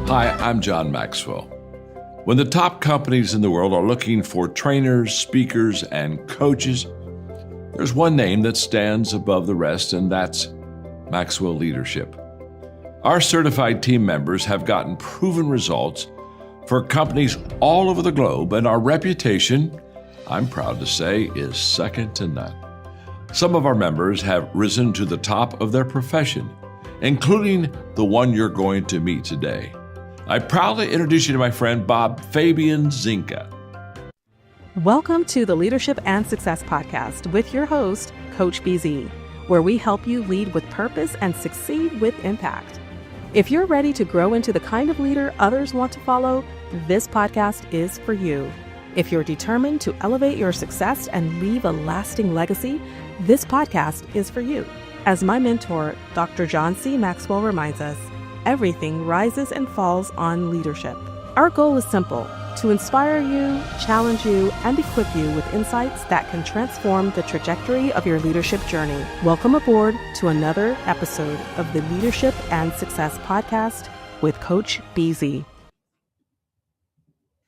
Hi, I'm John Maxwell. When the top companies in the world are looking for trainers, speakers, and coaches, there's one name that stands above the rest, and that's Maxwell Leadership. Our certified team members have gotten proven results for companies all over the globe, and our reputation, I'm proud to say, is second to none. Some of our members have risen to the top of their profession, including the one you're going to meet today. I proudly introduce you to my friend Bob Fabian Zinka. Welcome to the Leadership and Success Podcast with your host, Coach BZ, where we help you lead with purpose and succeed with impact. If you're ready to grow into the kind of leader others want to follow, this podcast is for you. If you're determined to elevate your success and leave a lasting legacy, this podcast is for you. As my mentor, Dr. John C. Maxwell reminds us, everything rises and falls on leadership. Our goal is simple: to inspire you, challenge you, and equip you with insights that can transform the trajectory of your leadership journey. Welcome aboard to another episode of the Leadership and Success Podcast with Coach BZ.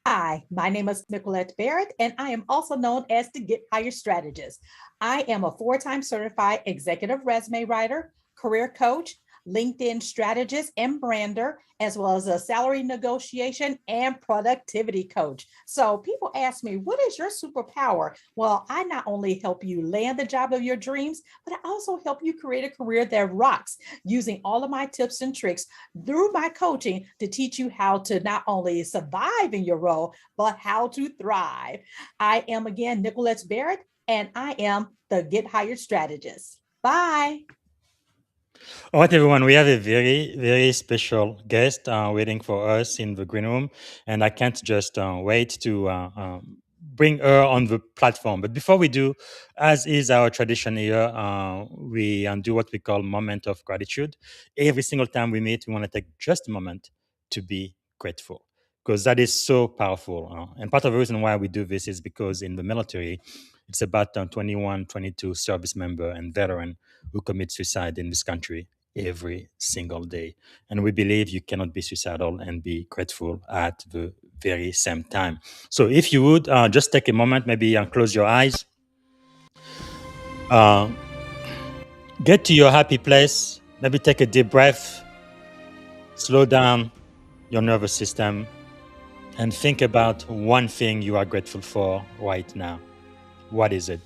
Hi, my name is Nickquolette Barrett, and I am also known as the Get Higher Strategist. I am a 4-time certified executive resume writer, career coach, LinkedIn strategist and brander, as well as a salary negotiation and productivity coach. So people ask me, what is your superpower? Well, I not only help you land the job of your dreams, but I also help you create a career that rocks, using all of my tips and tricks through my coaching to teach you how to not only survive in your role, but how to thrive. I am again Nickquolette Barrett, and I am the Get Hired Strategist. Bye. All right, everyone, we have a very, very special guest waiting for us in the green room, and I can't just wait to bring her on the platform. But before we do, as is our tradition here, we do what we call moment of gratitude. Every single time we meet, we want to take just a moment to be grateful, because that is so powerful. And part of the reason why we do this is because in the military, it's about 21, 22 service member and veteran who commit suicide in this country every single day. And we believe you cannot be suicidal and be grateful at the very same time. So if you would just take a moment, maybe close your eyes, get to your happy place, maybe take a deep breath, slow down your nervous system, and think about one thing you are grateful for right now. What is it?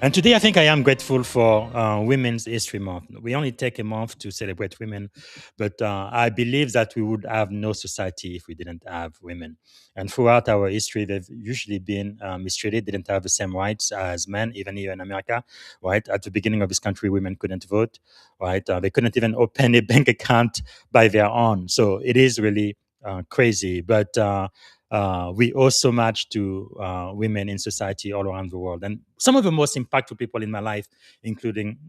And today, I think I am grateful for Women's History Month. We only take a month to celebrate women, but I believe that we would have no society if we didn't have women. And throughout our history, they've usually been mistreated. They didn't have the same rights as men, even here in America, right? At the beginning of this country, women couldn't vote, right? They couldn't even open a bank account by their own. So it is really crazy. But we owe so much to women in society all around the world. And some of the most impactful people in my life, including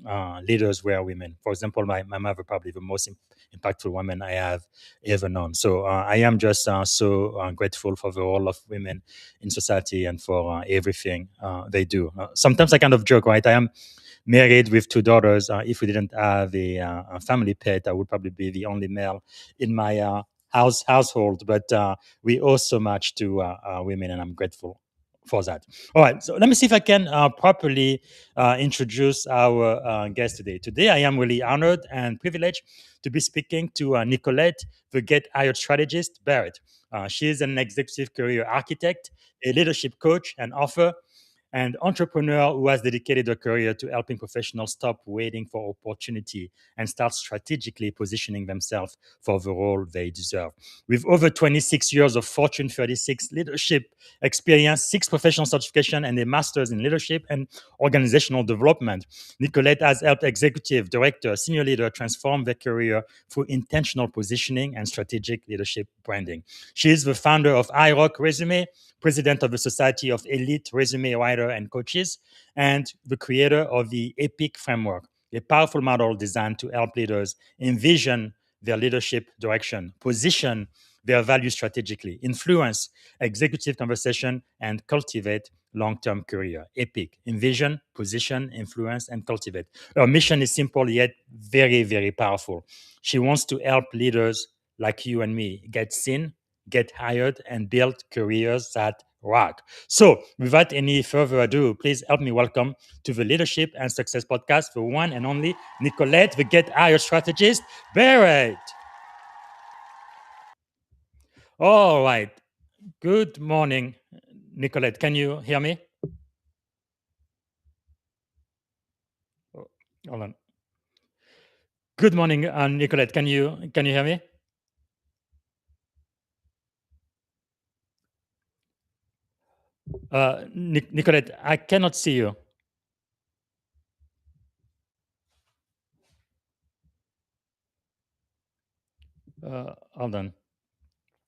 leaders, were women. For example, my mother, probably the most impactful woman I have ever known. So I am just so grateful for the role of women in society and for everything they do. Sometimes I kind of joke, right? I am married with 2 daughters. If we didn't have a family pet, I would probably be the only male in my household, but we owe so much to women, and I'm grateful for that. All right, so let me see if I can properly introduce our guest today. Today, I am really honored and privileged to be speaking to Nickquolette, the Get Hired Strategist, Barrett. She is an executive career architect, a leadership coach and author, and entrepreneur who has dedicated her career to helping professionals stop waiting for opportunity and start strategically positioning themselves for the role they deserve. With over 26 years of Fortune 36 leadership experience, 6 professional certifications, and a master's in leadership and organizational development, Nickquolette has helped executive, director, senior leader transform their career through intentional positioning and strategic leadership branding. She is the founder of iRock Résumé, president of the Society of Elite Resume Writers and Coaches, and the creator of the EPIC framework, a powerful model designed to help leaders envision their leadership direction, position their values strategically, influence executive conversation, and cultivate long-term career. EPIC: envision, position, influence, and cultivate. Her mission is simple yet very, very powerful. She wants to help leaders like you and me get seen, get hired, and build careers that rock. So, without any further ado, please help me welcome to the Leadership and Success Podcast the one and only Nickquolette, the Get Hired Strategist, Barrett. All right. Good morning, Nickquolette. Can you hear me? Oh, hold on. Good morning, Nickquolette. Can you hear me? Nickquolette, I cannot see you. Hold on.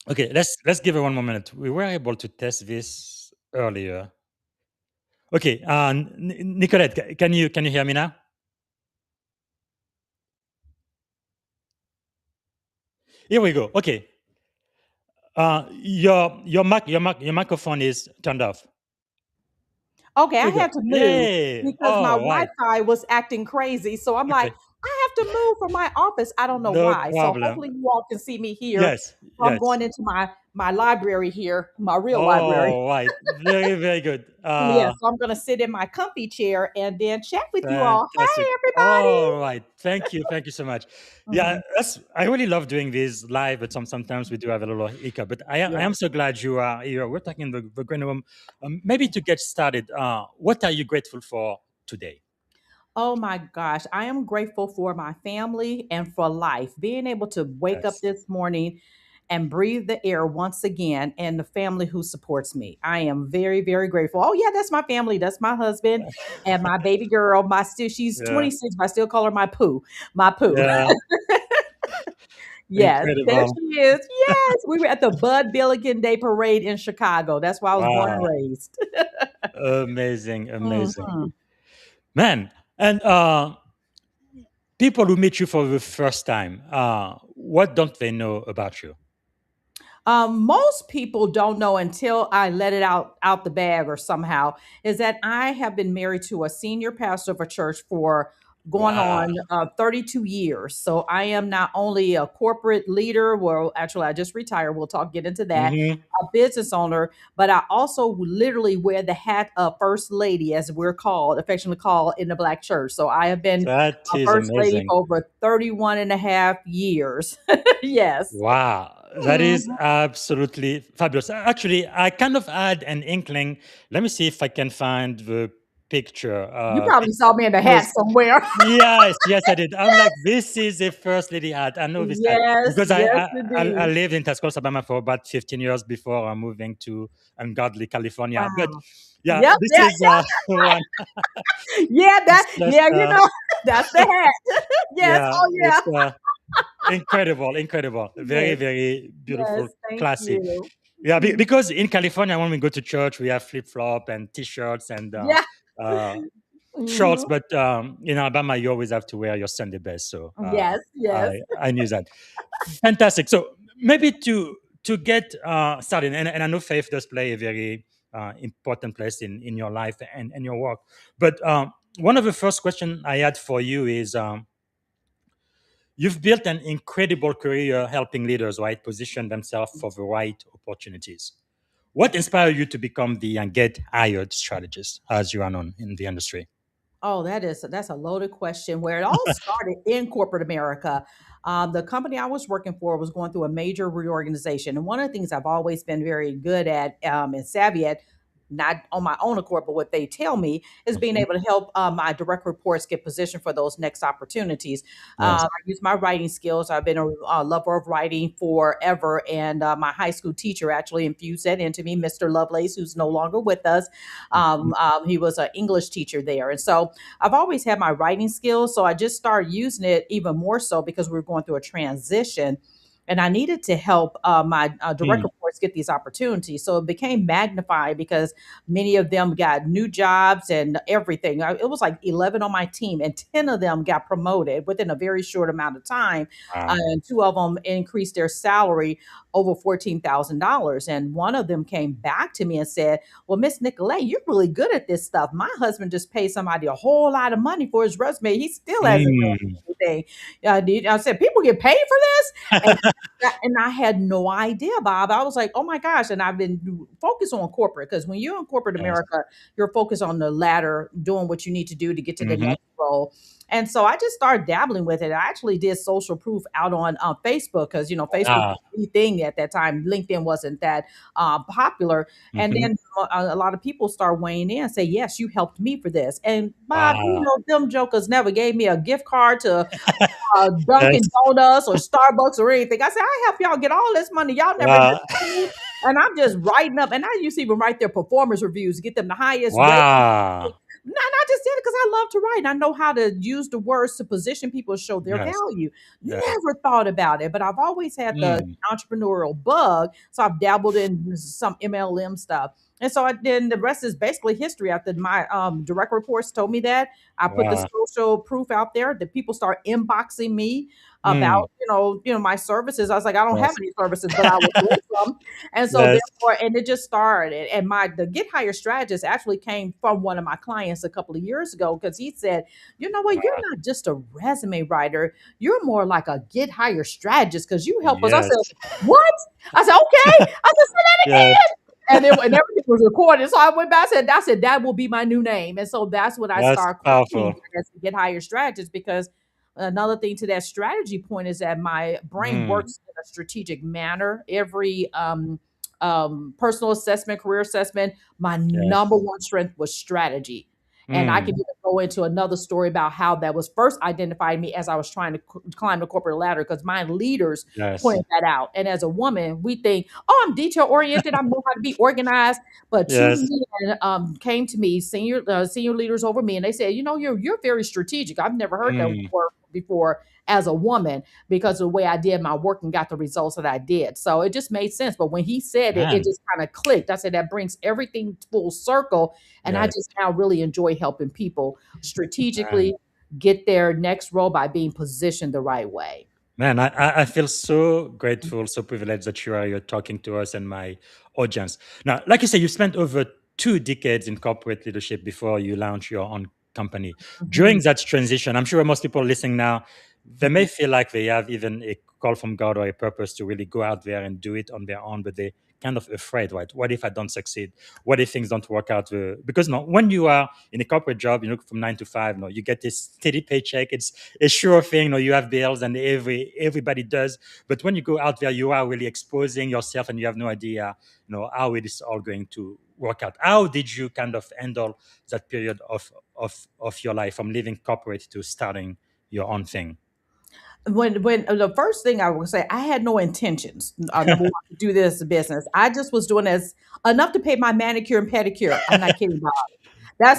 Okay, let's give it one more minute. We were able to test this earlier. Okay, Nicolette, can you hear me now? Here we go. Okay, your microphone is turned off. Okay, Here I we go. had to move Hey, because my all right. Wi-Fi was acting crazy. So I'm like, Okay, I have to move from my office. I don't know no why. So problem. hopefully you all can see me here. Yes, So I'm yes. going into my library here, my real library. All right. Very, very good. Yeah, so I'm gonna sit in my comfy chair and then chat with you all. Fantastic. Hey, everybody. All right. Thank you. Thank you so much. Yeah, Mhm. I really love doing this live, but sometimes we do have a little hiccup. But I Yeah. am so glad you are here. We're talking in the green room. Maybe to get started, what are you grateful for today? Oh my gosh, I am grateful for my family and for life. Being able to wake up Yes. this morning and breathe the air once again, and the family who supports me. I am very, very grateful. Oh yeah, that's my family. That's my husband and my baby girl. She's Yeah. 26, but I still call her my poo. My poo. Yeah. Yes, there Incredible. she is. Yes, we were at the Bud Billiken Day Parade in Chicago. That's where I was born and Wow. raised. Amazing. Amazing. Mhm. Man. And people who meet you for the first time, what don't they know about you? Most people don't know until I let it out the bag or somehow is that I have been married to a senior pastor of a church for going Wow. on 32 years. So I am not only a corporate leader, well, actually, I just retired. We'll get into that. Hmm. A business owner, but I also literally wear the hat of first lady, as we're called, affectionately called in the Black church. So I have been That a is first lady amazing. for over 31 and a half years. Yes. Wow, that is absolutely fabulous. Actually, I kind of had an inkling. Let me see if I can find the picture. You probably saw me in the hat Because somewhere. yes, yes, I did. I'm like, this is a first lady hat. I know this hat Yes, because yes, I indeed. lived in Tuscaloosa, Alabama for about 15 years before moving to ungodly California. But Wow. yeah, Yep, this yeah, is one. yeah, It's just yeah, that's the hat. Yes, yeah, oh yeah. it's incredible, incredible, very, Yes, very beautiful, yes, thank classy. you. Yeah, Mhm. because in California, when we go to church, we have flip flop and t-shirts and Yeah. uh, shorts. Mhm. But in Alabama, you always have to wear your Sunday best. So Yes, yes. I knew that. Fantastic. So maybe to get started, and I know faith does play a very important place in your life and your work. But one of the first questions I had for you is. You've built an incredible career helping leaders, right, position themselves for the right opportunities. What inspired you to become the get hired strategist as you are known in the industry? Oh, that's a loaded question. Where it all started in corporate America, the company I was working for was going through a major reorganization, and one of the things I've always been very good at and savvy at, not on my own accord, but what they tell me is being Mhm. able to help my direct reports get positioned for those next opportunities. Yes. I use my writing skills. I've been a lover of writing forever, and my high school teacher actually infused that into me, Mr. Lovelace, who's no longer with us. Mhm. He was an English teacher there, and so I've always had my writing skills, so I just started using it even more so because we were going through a transition, and I needed to help my direct Mm. reports always get these opportunities. So it became magnified because many of them got new jobs and everything. It was like 11 on my team, and 10 of them got promoted within a very short amount of time. Wow. And two of them increased their salary over $14,000. And one of them came back to me and said, well, Miss Nickquolette, you're really good at this stuff. My husband just paid somebody a whole lot of money for his resume. He still hasn't done anything. I said, people get paid for this? And I had no idea, Bob. I was like, oh my gosh. And I've been focused on corporate, because when you're in corporate Yes. America, you're focused on the ladder, doing what you need to do to get to the Mhm. next role. And so I just started dabbling with it. I actually did social proof out on Facebook, because, Facebook Wow. was the thing at that time. LinkedIn wasn't that popular. And Mhm. then a lot of people start weighing in and say, yes, you helped me for this. And Bob, Wow. them jokers never gave me a gift card to Dunkin' Yes. Donuts or Starbucks or anything. I said, I help y'all get all this money. Y'all never Wow. did me. And I'm just writing up. And I used to even write their performance reviews to get them the highest rate. Wow. No, I just did it because I love to write. And I know how to use the words to position people, show their Yes. value. Yes. Never thought about it, but I've always had the entrepreneurial bug. So I've dabbled in some MLM stuff. And so then the rest is basically history. After my direct reports told me that, I put the Wow. social proof out there. The people start inboxing me Mm. about my services. I was like, I don't have Yes. any services, but I would like some. And so Yes. therefore, and it just started. And the Get Higher Strategist actually came from one of my clients a couple of years ago, because he said, you know what, you're not just a resume writer, you're more like a Get Higher Strategist, because you help us. I Yes. said, what? I said, okay. I said, say that again. Yes. And everything was recorded. So I went back and said, that will be my new name. And so that's what I That's started powerful. calling as Get Higher Strategist, because another thing to that strategy point is that my brain works in a strategic manner. Every personal assessment, career assessment, my Yes. number one strength was strategy. And I can even go into another story about how that was first identified me as I was trying to climb the corporate ladder, because my leaders Yes. pointed that out. And as a woman, we think, oh, I'm detail oriented, I know how to be organized. But two Yes. men came to me, senior leaders over me, and they said, you're very strategic. I've never heard that word before as a woman, because of the way I did my work and got the results that I did. So it just made sense. But when he said it, Man. it just kind of clicked. I said, that brings everything full circle. And I Yes. just now really enjoy helping people Man. strategically get their next role by being positioned the right way. Man, I feel so grateful, so privileged that you are here talking to us and my audience. Now, like you said, you spent over 2 decades in corporate leadership before you launched your own company. During Mhm. that transition, I'm sure most people listening now, they may feel like they have even a call from God or a purpose to really go out there and do it on their own, but they kind of afraid, right? What if I don't succeed? What if things don't work out? Because no, when you are in a corporate job, from 9 to 5, no, you get this steady paycheck. It's a sure thing. You have bills, and everybody does. But when you go out there, you are really exposing yourself, and you have no idea, how it is all going to work out. How did you kind of handle that period of your life, from leaving corporate to starting your own thing? When the first thing I would say, I had no intentions, number one, to do this business. I just was doing this enough to pay my manicure and pedicure. I'm not kidding, Bob.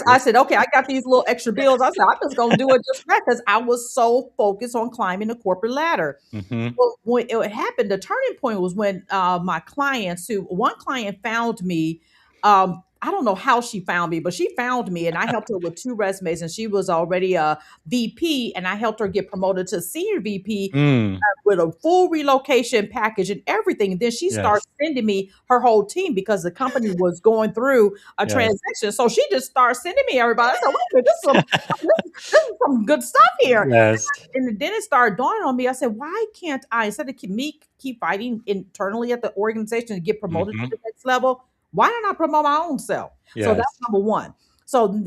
I said, okay, I got these little extra bills. I said, I'm just gonna do it just for that, because I was so focused on climbing the corporate ladder. Mm-hmm. Well, when it happened, the turning point was when my clients, one client found me. I don't know how she found me, but she found me, and I helped her with 2 resumes, and she was already a VP, and I helped her get promoted to senior VP with a full relocation package and everything. And then she started Yes. sending me her whole team, because the company was going through a Yes. transition. So she just started sending me everybody. I said, wait a minute, this is some good stuff here. Yes. And then it started dawning on me. I said, why can't I, instead of keep fighting internally at the organization to get promoted to Mm-hmm. the next level, why don't I promote my own self? So Yes. that's number one. So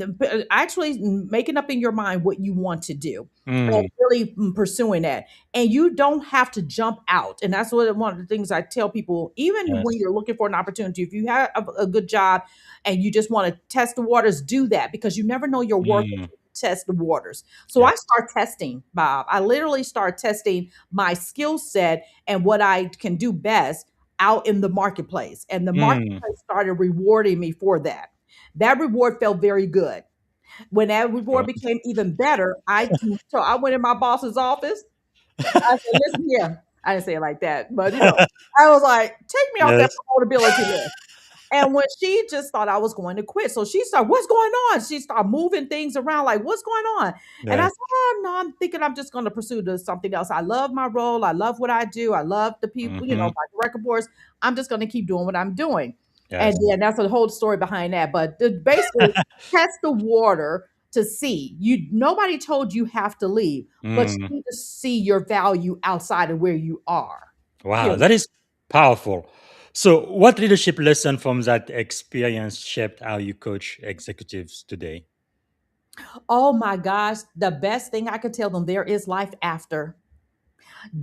actually making up in your mind what you want to do and really pursuing that. And you don't have to jump out. And that's one of the things I tell people, even when Yes. you're looking for an opportunity, if you have a good job and you just want to test the waters, do that, because you never know your worth until you test the waters. So I Yes. start testing, Bob. I literally start testing my skill set and what I can do best out in the marketplace. And the marketplace started rewarding me for that. That reward felt very good. When that reward became even better, I went in my boss's office. I said, listen here. I didn't say it like that, but I was like, take me off that Yes. promotability list. And when she just thought I was going to quit, so she started, what's going on? She started moving things around, like, what's going on? And I Yes. said, oh no, I'm thinking I'm just going to pursue something else. I love my role. I love what I do. I love the people, Hmm. my direct reports. I'm just going to keep doing what I'm doing. And Yes. then that's the whole story behind that. But basically, test the water to see. Nobody told you have to leave, but Mm. you need to see your value outside of where you are. Wow, Period. that is powerful. So, what leadership lesson from that experience shaped how you coach executives today? Oh my gosh, the best thing I could tell them, there is life after.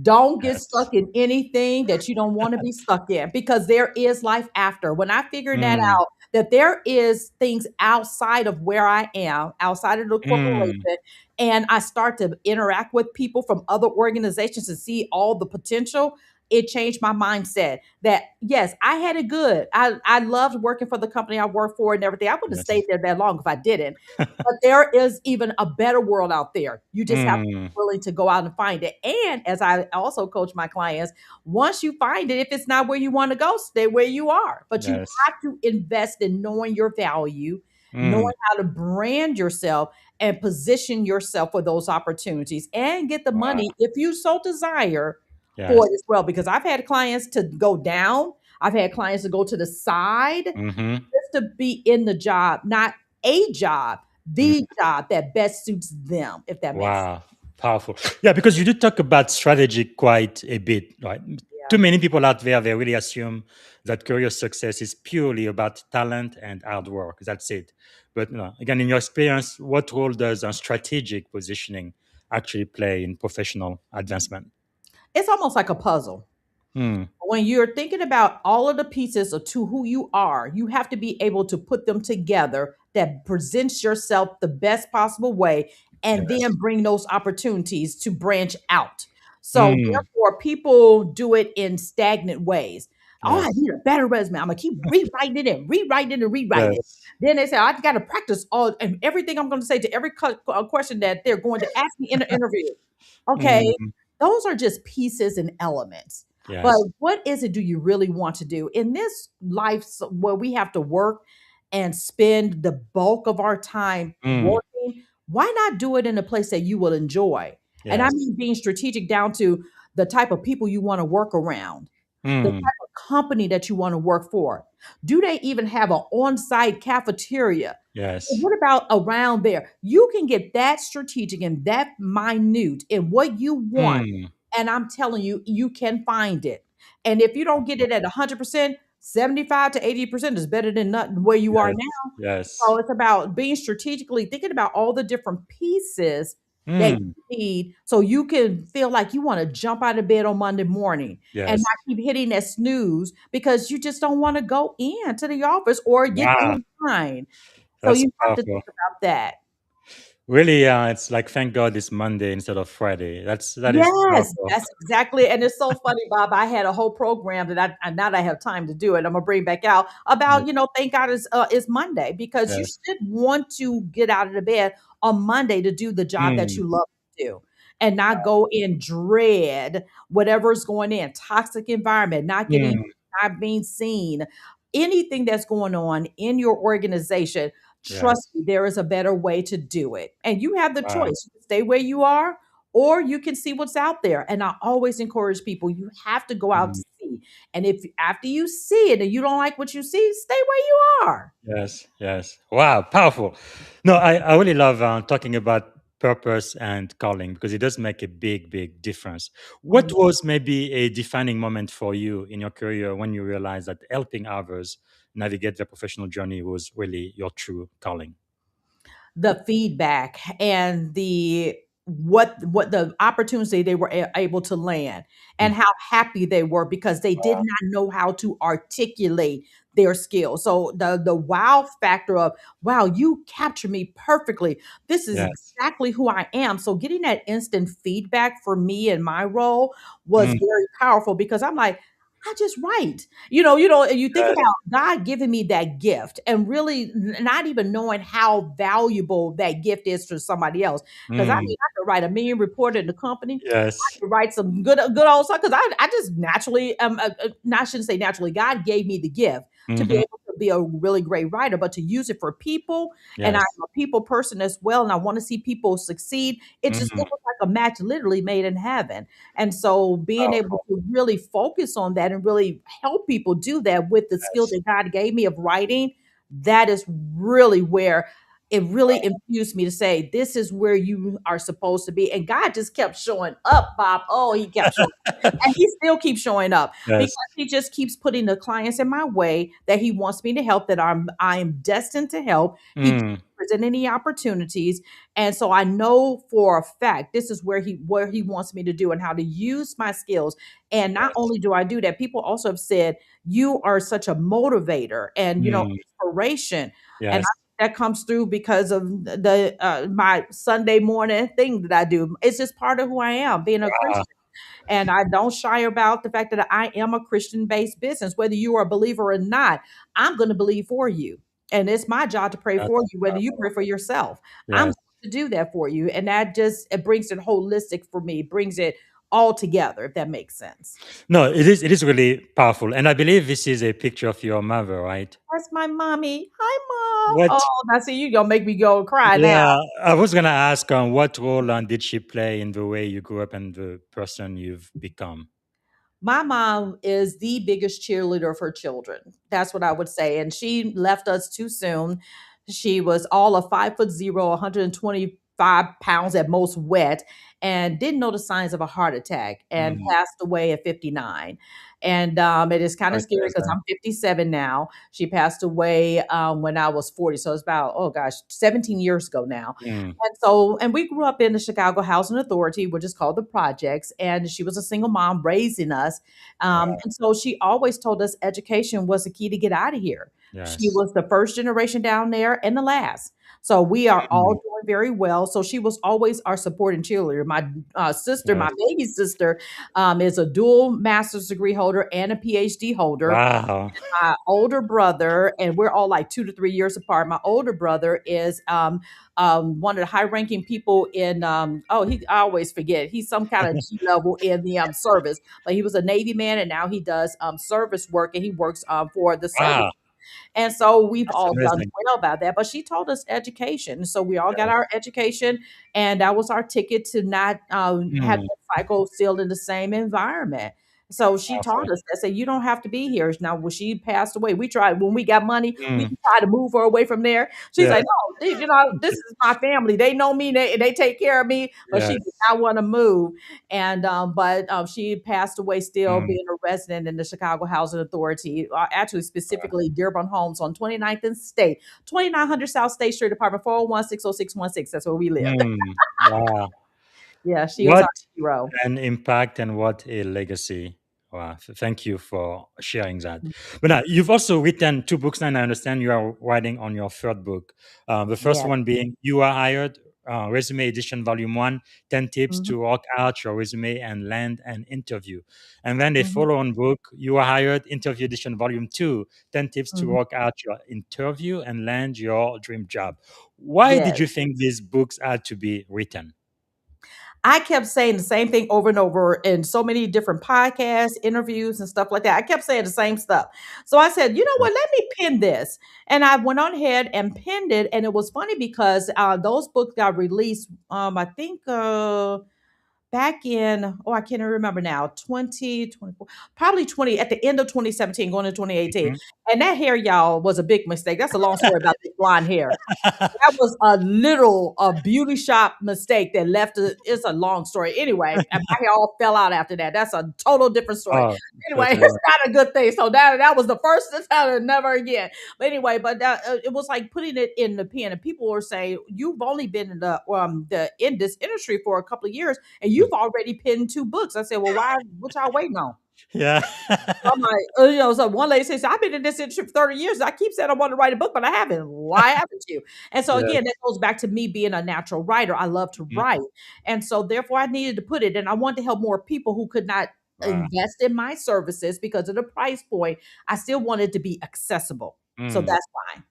Don't get Yes. stuck in anything that you don't want to be stuck in, because there is life after. When I figured that Mm. out, that there is things outside of where I am, outside of the Mm. corporation, and I start to interact with people from other organizations and see all the potential, it changed my mindset that yes, I had it good. I loved working for the company I worked for and everything. I wouldn't have Yes. stayed there that long if I didn't. But there is even a better world out there. You just have to be Mm. willing to go out and find it. And as I also coach my clients, once you find it, if it's not where you want to go, stay where you are. But you Yes. have to invest in knowing your value, Mm. knowing how to brand yourself and position yourself for those opportunities and get the Wow. money if you so desire for Yes. it as well. Because I've had clients to go down, I've had clients to go to the side Mm-hmm. just to be in the job, not a job, the job that best suits them, if that makes sense. Wow, powerful. Yeah, because you do talk about strategy quite a bit, right? Too Yeah. many people out there, they really assume that career success is purely about talent and hard work. That's it. But again, in your experience, what role does strategic positioning actually play in professional advancement? It's almost like a puzzle. Hmm. When you're thinking about all of the pieces of to who you are, you have to be able to put them together that presents yourself the best possible way and then Yes. bring those opportunities to branch out. So Hmm. therefore, people do it in stagnant ways. Oh, I Yes. need a better resume. I'm gonna keep rewriting it and rewriting it and rewriting it. Yes. Then they say, I got to practice all and everything I'm going to say to every question that they're going to ask me in the interview. Okay, Hmm. those are just pieces and elements. But Yes. what is it do you really want to do in this life where we have to work and spend the bulk of our time Hmm. working? Why not do it in a place that you will enjoy? And I Yes. mean being strategic down to the type of people you want to work around, the Hmm. type of company that you want to work for. Do they even have an on-site cafeteria? Yes. What about around there? You can get that strategic and that minute in what you want. Hmm. And I'm telling you, you can find it. And if you don't get it at 100%, 75 to 80% is better than nothing where you are Yes. now. Yes. So it's about being strategically thinking about all the different pieces that Hmm. you need so you can feel like you want to jump out of bed on Monday morning and Yes. not keep hitting that snooze because you just don't want to go in to the office or get Wow, in line. So that's you have to powerful. think about that. Really, it's like thank God it's Monday instead of Friday. That is Yes, powerful. that's exactly, and it's so funny, Bob. I had a whole program that now that I have time to do it, I'm gonna bring back out Yes, about thank God it's Monday because you yes. should want to get out of the bed on Monday to do the job that Mm, you love to do, and not go in dread whatever's going in toxic environment, mm, not being seen, anything that's going on in your organization. Trust yes. me, there is a better way to do it, and you have the Wow. choice. You can stay where you are or you can see what's out there. And I always encourage people, you have to go out Mm, to see. And if after you see it and you don't like what you see, stay where you are. yes, yes. Wow, powerful. No, I really love talking about purpose and calling because it does make a big, big difference. What Mhm. was maybe a defining moment for you in your career when you realized that helping others navigate their professional journey was really your true calling? The feedback and the what the opportunity they were able to land Mm, and how happy they were because they did wow. not know how to articulate their skills. So the wow factor of wow, you captured me perfectly. This is Yes. exactly who I am. So getting that instant feedback for me and my role was Mm, very powerful because I'm like, I just write. And you think Yes. about God giving me that gift and really not even knowing how valuable that gift is for somebody else. Because I Mm, mean, I could write a mean report in the company. I yes. could write some good old stuff because I just naturally, I shouldn't say naturally, God gave me the gift to be Hmm. able to be a really great writer, but to use it for people. And I'm Yes. a people person as well. And I want to see people succeed. It Hmm. was like a match literally made in heaven. And so being able Powerful. to really focus on that and really help people do that with the skill Yes. that God gave me of writing, that is really where it really infused me to say, this is where you are supposed to be. And God just kept showing up, Bob. Oh, he kept showing up. And he still keeps showing up because Yes. he just keeps putting the clients in my way that he wants me to help, that I am destined to help. He keeps Mm, presenting the opportunities. And so I know for a fact this is where he wants me to do and how to use my skills. And not yes. only do I do that, people also have said, you are such a motivator and Mm, inspiration. And yes. that comes through because of the my Sunday morning thing that I do. It's just part of who I am, being a Ah, Christian. And I don't shy about the fact that I am a Christian based business. Whether you are a believer or not, I'm going to believe for you. And it's my job to pray that's for you, whether you powerful. pray for yourself. I'm Yes. going to do that for you. And that just, it brings it holistic for me, brings it all together, if that makes sense. No, it is really powerful. And I believe this is a picture of your mother, right? That's my mommy. Hi, mom. What Oh, now see, you going to make me go cry now. Yeah, I was gonna ask what role did she play in the way you grew up and the person you've become? My mom is the biggest cheerleader for children. That's what I would say. And she left us too soon. She was all of 5'0", 125 pounds at most wet, and didn't know the signs of a heart attack and Mm, passed away at 59. And it is kind of sorry to scary hear because that. I'm 57 now. She passed away when I was 40. So it's about, oh gosh, 17 years ago now. Mm, And we grew up in the Chicago Housing Authority, which is called the Projects, and she was a single mom raising us. wow. And so she always told us education was the key to get out of here. She Yes. was the first generation down there and the last. So we are all Mm, doing very well. So she was always our support and cheerleader. My sister, my yes. baby sister, is a dual master's degree holder and a PhD holder. Wow. My older brother, and we're all like 2 to 3 years apart. My older brother is one of the high-ranking people in I always forget. He's some kind of G level in the service, but he was a Navy man, and now he does service work, and he works for the service. Wow. And so we've That's all done amazing. well about that. But she told us education. So we all got Yes. our education, and that was our ticket to not have Mm, that cycle still in the same environment. So she taught powerful. us that. Said, you don't have to be here. Now, when she passed away, we tried, when we got money, we Mm, tried to move her away from there. She's yes. like, no, this is my family. They know me. They take care of me. But she did Yes. not want to move. And but she passed away still Mm, being a resident in the Chicago Housing Authority, actually wow. specifically Dearborn Homes on 29th and State, 2900 South State Street, apartment 401-60616. That's where we live. Mm, wow. Yeah, she was What our hero. an impact and what a legacy. Wow. Thank you for sharing that. But now, you've also written two books, and I understand you are writing on your third book. The first Yes. one being You Are Hired, Resume Edition Volume 1, 10 Tips Hmm. to Work Out Your Resume and Land an Interview. And then a Hmm. follow on book, You Are Hired, Interview Edition Volume 2, 10 Tips to Hmm. Work Out Your Interview and Land Your Dream Job. Why did Yes. you think these books had to be written? I kept saying the same thing over and over in so many different podcasts, interviews, and stuff like that. I kept saying the same stuff. So I said, you know what? Let me pin this. And I went on ahead and pinned it. And it was funny because those books got released, I think, back in, oh, I can't remember now, 2024, probably 20, at the end of 2017, going to 2018. Mhm. And that hair, y'all, was a big mistake. That's a long story about the blonde hair. That was a beauty shop mistake that left it's a long story. Anyway, and my hair all fell out after that. That's a total different story. Oh, Anyway, totally. it's not a good thing. So that was the first time, never again. But anyway, but that, it was like putting it in the pen, and people were saying, "You've only been in the in this industry for a couple of years, and you've already penned two books." I said, "Well, why? What y'all waiting on?" Yeah. I'm like, so one lady says, I've been in this industry for 30 years. I keep saying I want to write a book, but I haven't. Why haven't you? And so Yes. again, that goes back to me being a natural writer. I love to Mhm. write. And so therefore I needed to put it, and I wanted to help more people who could not Wow. invest in my services because of the price point. I still want it to be accessible. So Mm, that's why.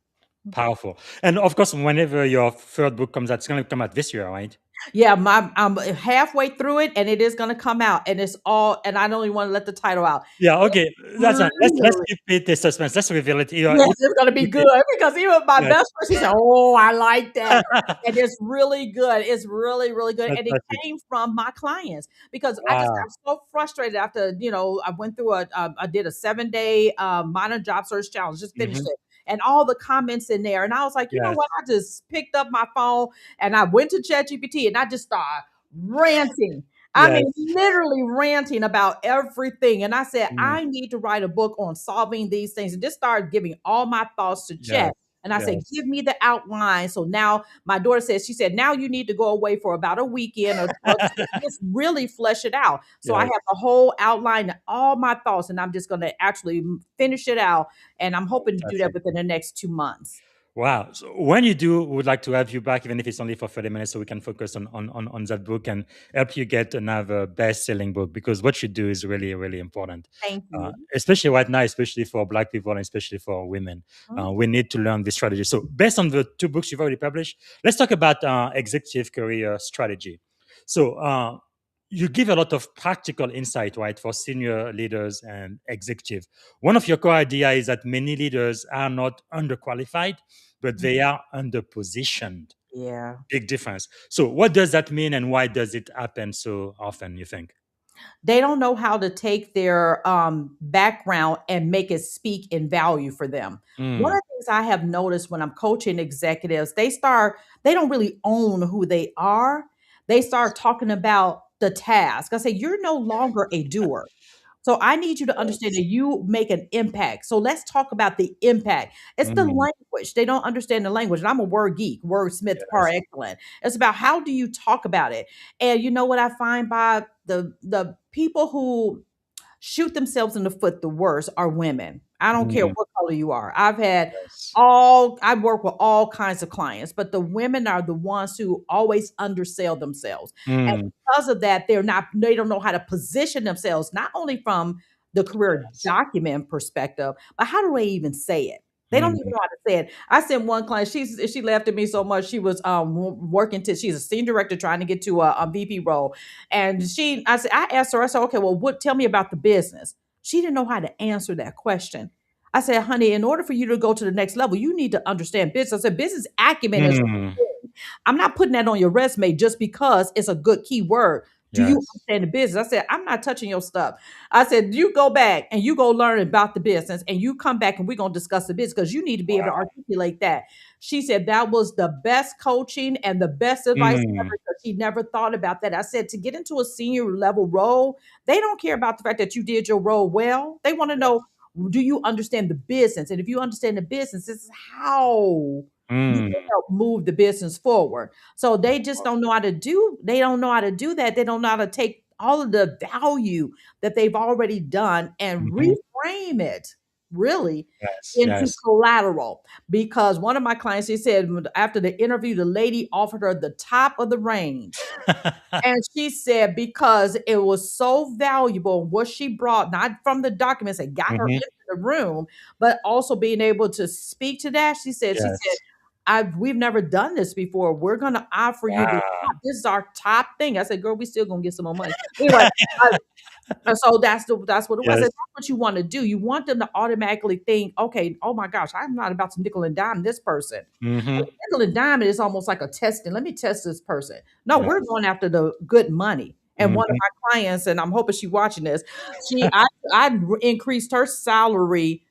powerful. And of course, whenever your third book comes out, it's going to come out this year, right? Yeah, I'm halfway through it and it is going to come out and it's all, and I don't even want to let the title out. Yeah. Okay. That's fine. Let's Literally. keep it a suspense. Let's reveal it. Yes, it's gonna be good because even my Yes. best friend, she said, "Oh, I like that," and it's really good. It's really, really good, and it Fantastic. came from my clients because I just Wow. got so frustrated after I went through I did a 7 day minor job search challenge, just finished Hmm. it, and all the comments in there, and I was like, you know Yes. what? I just picked up my phone and I went to ChatGPT and I just started ranting. I mean, Yes. literally ranting about everything. And I said, Mm. I need to write a book on solving these things. And just started giving all my thoughts to Yes. chat. And I said, Yes. give me the outline. So now my daughter says, she said, now you need to go away for about a weekend or just really flesh it out. So I have Yes. the whole outline, all my thoughts, and I'm just going to actually finish it out. And I'm hoping to do that Fantastic. within the next 2 months. Wow. So when you do, we would like to have you back, even if it's only for 30 minutes, so we can focus on that book and help you get another best-selling book, because what you do is really, really important. Thank you. Especially right now, especially for Black people and especially for women. Mhm. We need to learn this strategy. So based on the two books you've already published, let's talk about executive career strategy. So you give a lot of practical insight, right, for senior leaders and executive. One of your core idea is that many leaders are not underqualified, but they are underpositioned. Yeah. Big difference. So, what does that mean, and why does it happen so often, you think? They don't know how to take their background and make it speak in value for them. One Mm, of the things I have noticed when I'm coaching executives, they don't really own who they are. They start talking about the task. I say, you're no longer a doer. So I need you to understand yes. that you make an impact. So let's talk about the impact. It's the Mm, language. They don't understand the language. And I'm a word geek, wordsmith par yes. excellence. It's about how do you talk about it. And you know what I find by the people who shoot themselves in the foot the worst are women. I don't care Mm, what color you are. yes. I work with all kinds of clients, but the women are the ones who always undersell themselves. And Mm, because of that, they don't know how to position themselves, not only from the career yes. document perspective, but how do they even say it? They don't even Mm, know how to say it. I sent one client, she laughed at me so much. She was working she's a senior director trying to get to a VP role. And I asked her, I said, okay, well, tell me about the business. She didn't know how to answer that question. I said, honey, in order for you to go to the next level, you need to understand business. I said, business acumen is mm, I'm not putting that on your resume just because it's a good keyword. Do you yes. understand the business? I said, I'm not touching your stuff. I said, you go back and you go learn about the business and you come back and we're going to discuss the business because you need to be able to Wow. articulate that. She said that was the best coaching and the best advice ever Mm, because she never thought about that. I said, to get into a senior level role, they don't care about the fact that you did your role well. They want to know, do you understand the business? And if you understand the business, this is how you mm, can help move the business forward. So they just don't know how to they don't know how to do that. They don't know how to take all of the value that they've already done and mhm. reframe it really Yes. into Yes. collateral. Because one of my clients, he said after the interview, the lady offered her the top of the range. And she said because it was so valuable what she brought, not from the documents that got her Mhm. into the room, but also being able to speak to that. She said, Yes. we've never done this before. We're gonna offer you the Wow. top. This is our top thing. I said, girl, we still gonna get some more money. Anyway, and so that's what it was. I said, Yes. that's what you want to do. You want them to automatically think, okay, oh my gosh, I'm not about to nickel and dime this person. Mhm. Nickel and dime is almost like a testing. Let me test this person. No, we're Yes. going after the good money. And one of Mhm. my clients, and I'm hoping she's watching this, I increased her salary,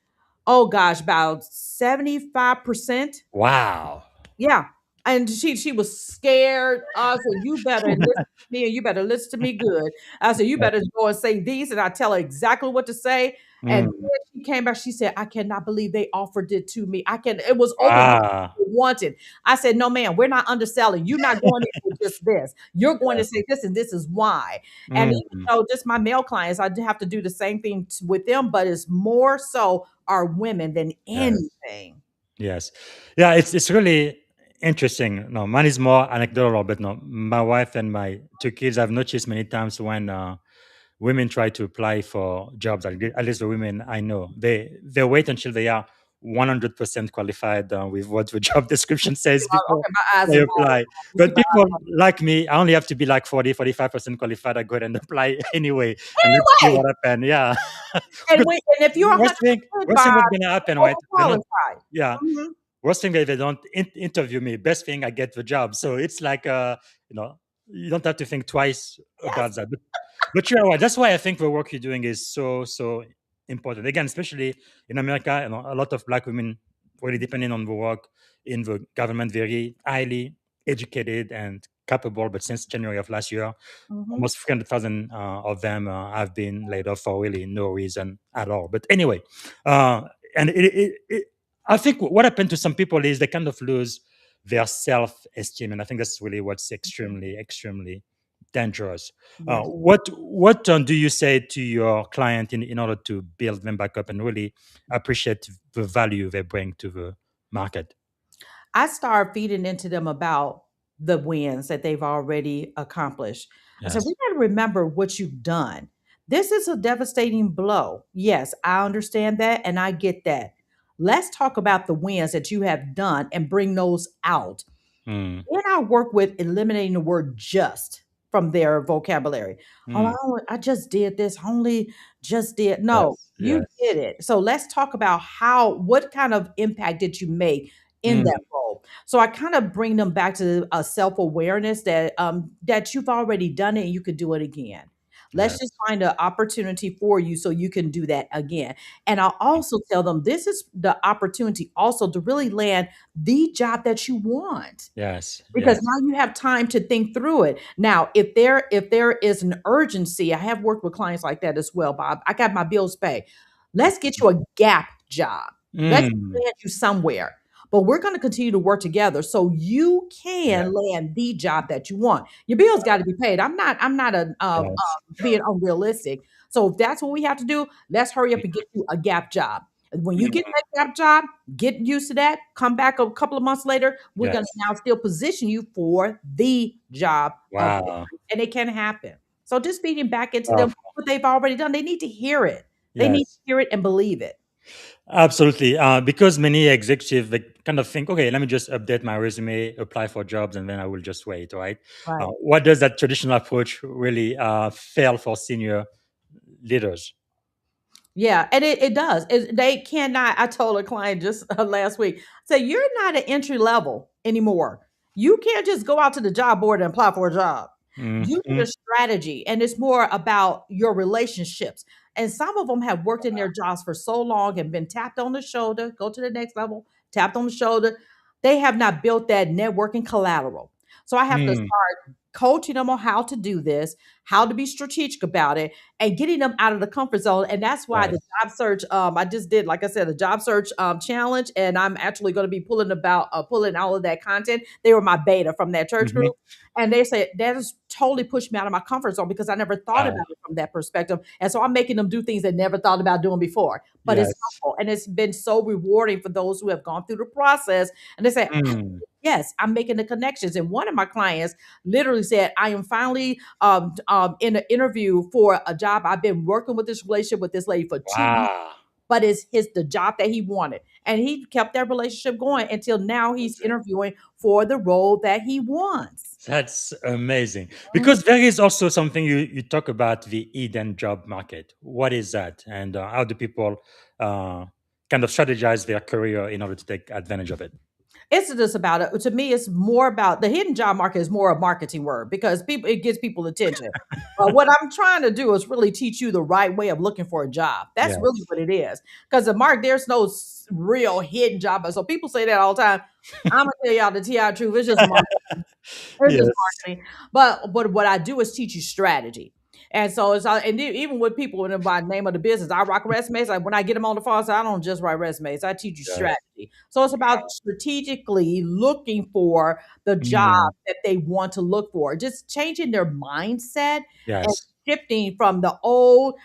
oh gosh, about 75%. Wow. Yeah. And she was scared. I said, you better listen to me and you better listen to me good. I said, you better Yes. go and say these. And I tell her exactly what to say. And then Mm. she came back. She said, I cannot believe they offered it to me. It was over what Wow. you wanted. I said, no, ma'am, we're not underselling. You're not going in with just this. You're going to Yes. say this and this is why. And even Mm. though just my male clients, I do have to do the same thing with them, but it's more so our women than Yes. anything. Yes. Yeah, it's really interesting. No, mine is more anecdotal, but no, my wife and my two kids, I've noticed many times when women try to apply for jobs, at least the women I know, they wait until they are 100% qualified with what the job description says before Okay, my eyes they are apply. you see But my people like me, I only have to be like 40, 45% qualified. I go ahead and apply anyway, and let's see anyway. what happens. Yeah. Because And if you're worst thing, 100% worst thing qualified, that's gonna happen, you're right? They don't. overqualified. Yeah. Mhm. Worst thing that they don't interview me. Best thing I get the job. So it's like you know, you don't have to think twice Yes. about that. But you're right. That's why I think the work you're doing is so important. Again, especially in America, a lot of Black women really depending on the work in the government, very highly educated and capable. But since January of last year, Mhm. almost 300,000 of them have been laid off for really no reason at all. But anyway, uh, and I think what happened to some people is they kind of lose their self-esteem, and I think that's really what's extremely dangerous. Yes. What do you say to your client in order to build them back up and really appreciate the value they bring to the market? I start feeding into them about the wins that they've already accomplished. I said, Yes. we got to remember what you've done. This is a devastating blow. Yes, I understand that and I get that. Let's talk about the wins that you have done and bring those out. Mm, Then I work with eliminating the word just from their vocabulary. Oh, mm, I just did this. Only just did. No, yes. you Yes. did it. So let's talk about what kind of impact did you make in Mm, that role? So I kind of bring them back to a self awareness that you've already done it and you could do it again. Let's just yes. find an opportunity for you so you can do that again. And I'll also tell them this is the opportunity also to really land the job that you want Yes. because Yes. now you have time to think through it. Now, if there is an urgency, I have worked with clients like that as well, Bob. I got my bills paid. Let's get you a gap job. Let's Mm, land you somewhere. But we're going to continue to work together so you can yes. land the job that you want. Your bills got to be paid. I'm not Yes. being unrealistic. So if that's what we have to do, let's hurry up and get you a gap job. When you get Mm, that gap job, get used to that. Come back a couple of months later. We're going to yes. now still position you for the job of your Wow. life, and it can happen. So just feeding back into them Powerful. what they've already done. They need to hear it. They need to Yes. hear it and believe it. Absolutely. Because many executives they kind of think, okay, let me just update my resume, apply for jobs, and then I will just wait. Right? Right. What does that traditional approach really fail for senior leaders? Yeah, and it does. They cannot. I told a client just last week, say you're not at entry level anymore. You can't just go out to the job board and apply for a job. You need a Mhm. strategy, and it's more about your relationships. And some of them have worked in their jobs for so long and been tapped on the shoulder, go to the next level, tapped on the shoulder. They have not built that networking collateral. So I have to Mm, start coaching them on how to do this, how to be strategic about it, and getting them out of the comfort zone. And that's why the yes. job search, I just did, like I said, a job search challenge, and I'm actually going to be pulling all of that content. They were my beta from that church Mhm. group, and they said that has totally pushed me out of my comfort zone because I never thought Wow. about it from that perspective. And so I'm making them do things they never thought about doing before. But it's Yes. helpful, and it's been so rewarding for those who have gone through the process. And they say, Mm, yes, I'm making the connections. And one of my clients literally said, I am finally in an interview for a job. I've been working with this relationship with this lady for 2 years, wow. but it's the job that he wanted. And he kept that relationship going until now he's Amazing. interviewing for the role that he wants. That's amazing. Mhm. Because there is also something you talk about the Eden job market. What is that? And how do people uh, kind of strategize their career in order to take advantage of it? It's just about it. To me, it's more about the hidden job market is more a marketing word because people it gets people attention. What I'm trying to do is really teach you the right way of looking for a job. That's really Yes. what it is. Because there's no real hidden job. So people say that all the time. I'm gonna tell y'all the TI truth. It's just marketing. It's just Yes. marketing. But what I do is teach you strategy. And so even with people in by name of the business, I rock resumes. Like when I get them on the phone, I say, I don't just write resumes. I teach you Yes. strategy. So it's about strategically looking for the job Mm, that they want to look for, just changing their mindset and yes. shifting from the old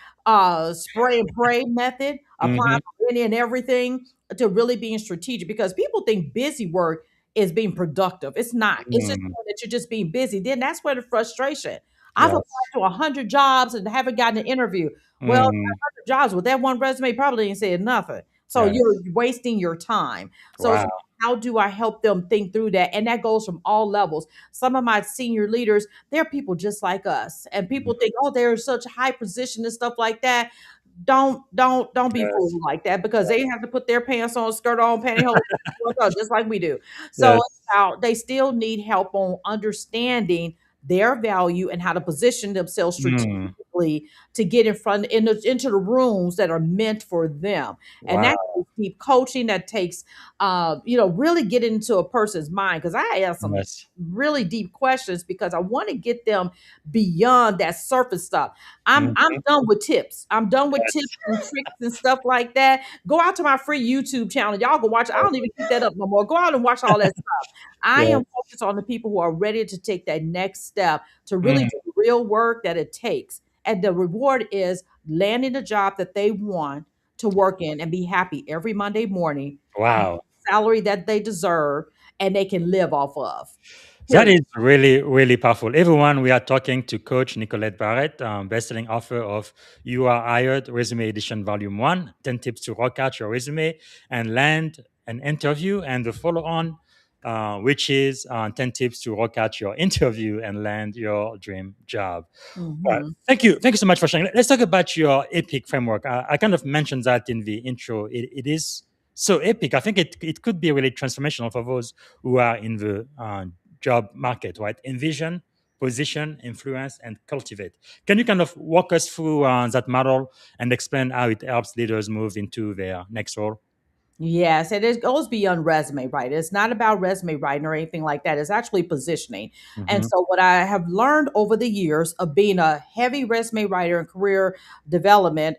spray and pray method, applying Hmm. for any and everything, to really being strategic because people think busy work is being productive. It's not. It's just Mm, that you're just being busy. Then that's where the frustration. I've applied Yes. to 100 jobs and haven't gotten an interview. Well, Mm. 100 jobs with that one resume probably ain't said nothing. So you're Yes. wasting your time. So it's Wow. about how do I help them think through that? And that goes from all levels. Some of my senior leaders, they're people just like us. And people think, oh, they're in such a high position and stuff like that. Don't be Yes. fooled like that because they have to put their pants on, skirt on, pantyhose, just like we do. So Yes. it's about they still need help on understanding their value and how to position themselves Mm. strategically to get into the rooms that are meant for them. And that Wow. takes deep coaching. That takes really get into a person's mind because I ask some Yes. really deep questions because I want to get them beyond that surface stuff. I'm Mhm. done with tips. I'm done with Yes. tips and tricks and stuff like that. Go out to my free YouTube channel. Y'all go watch. I don't even keep that up no more. Go out and watch all that stuff. I Yes. am focused on the people who are ready to take that next step to really Mm. do the real work that it takes. And the reward is landing a job that they want to work in and be happy every Monday morning, Wow. salary that they deserve, and they can live off of. That Period. is really, really powerful. Everyone, we are talking to Coach Nickquolette Barrett, best-selling author of You Are Hired, Resume Edition Volume 1, 10 Tips to Rock Out Your Resume and Land an Interview, and the follow-on, which is 10 Tips to Rock Out Your Interview and Land Your Dream Job. Mhm. Thank you. Thank you so much for sharing. Let's talk about your epic framework. I kind of mentioned that in the intro. It is so epic. I think it could be really transformational for those who are in the job market, right? Envision, position, influence, and cultivate. Can you kind of walk us through that model and explain how it helps leaders move into their next role? Yes, it goes beyond resume writing. It's not about resume writing or anything like that. It's actually positioning. And Hmm. so, what I have learned over the years of being a heavy resume writer and career development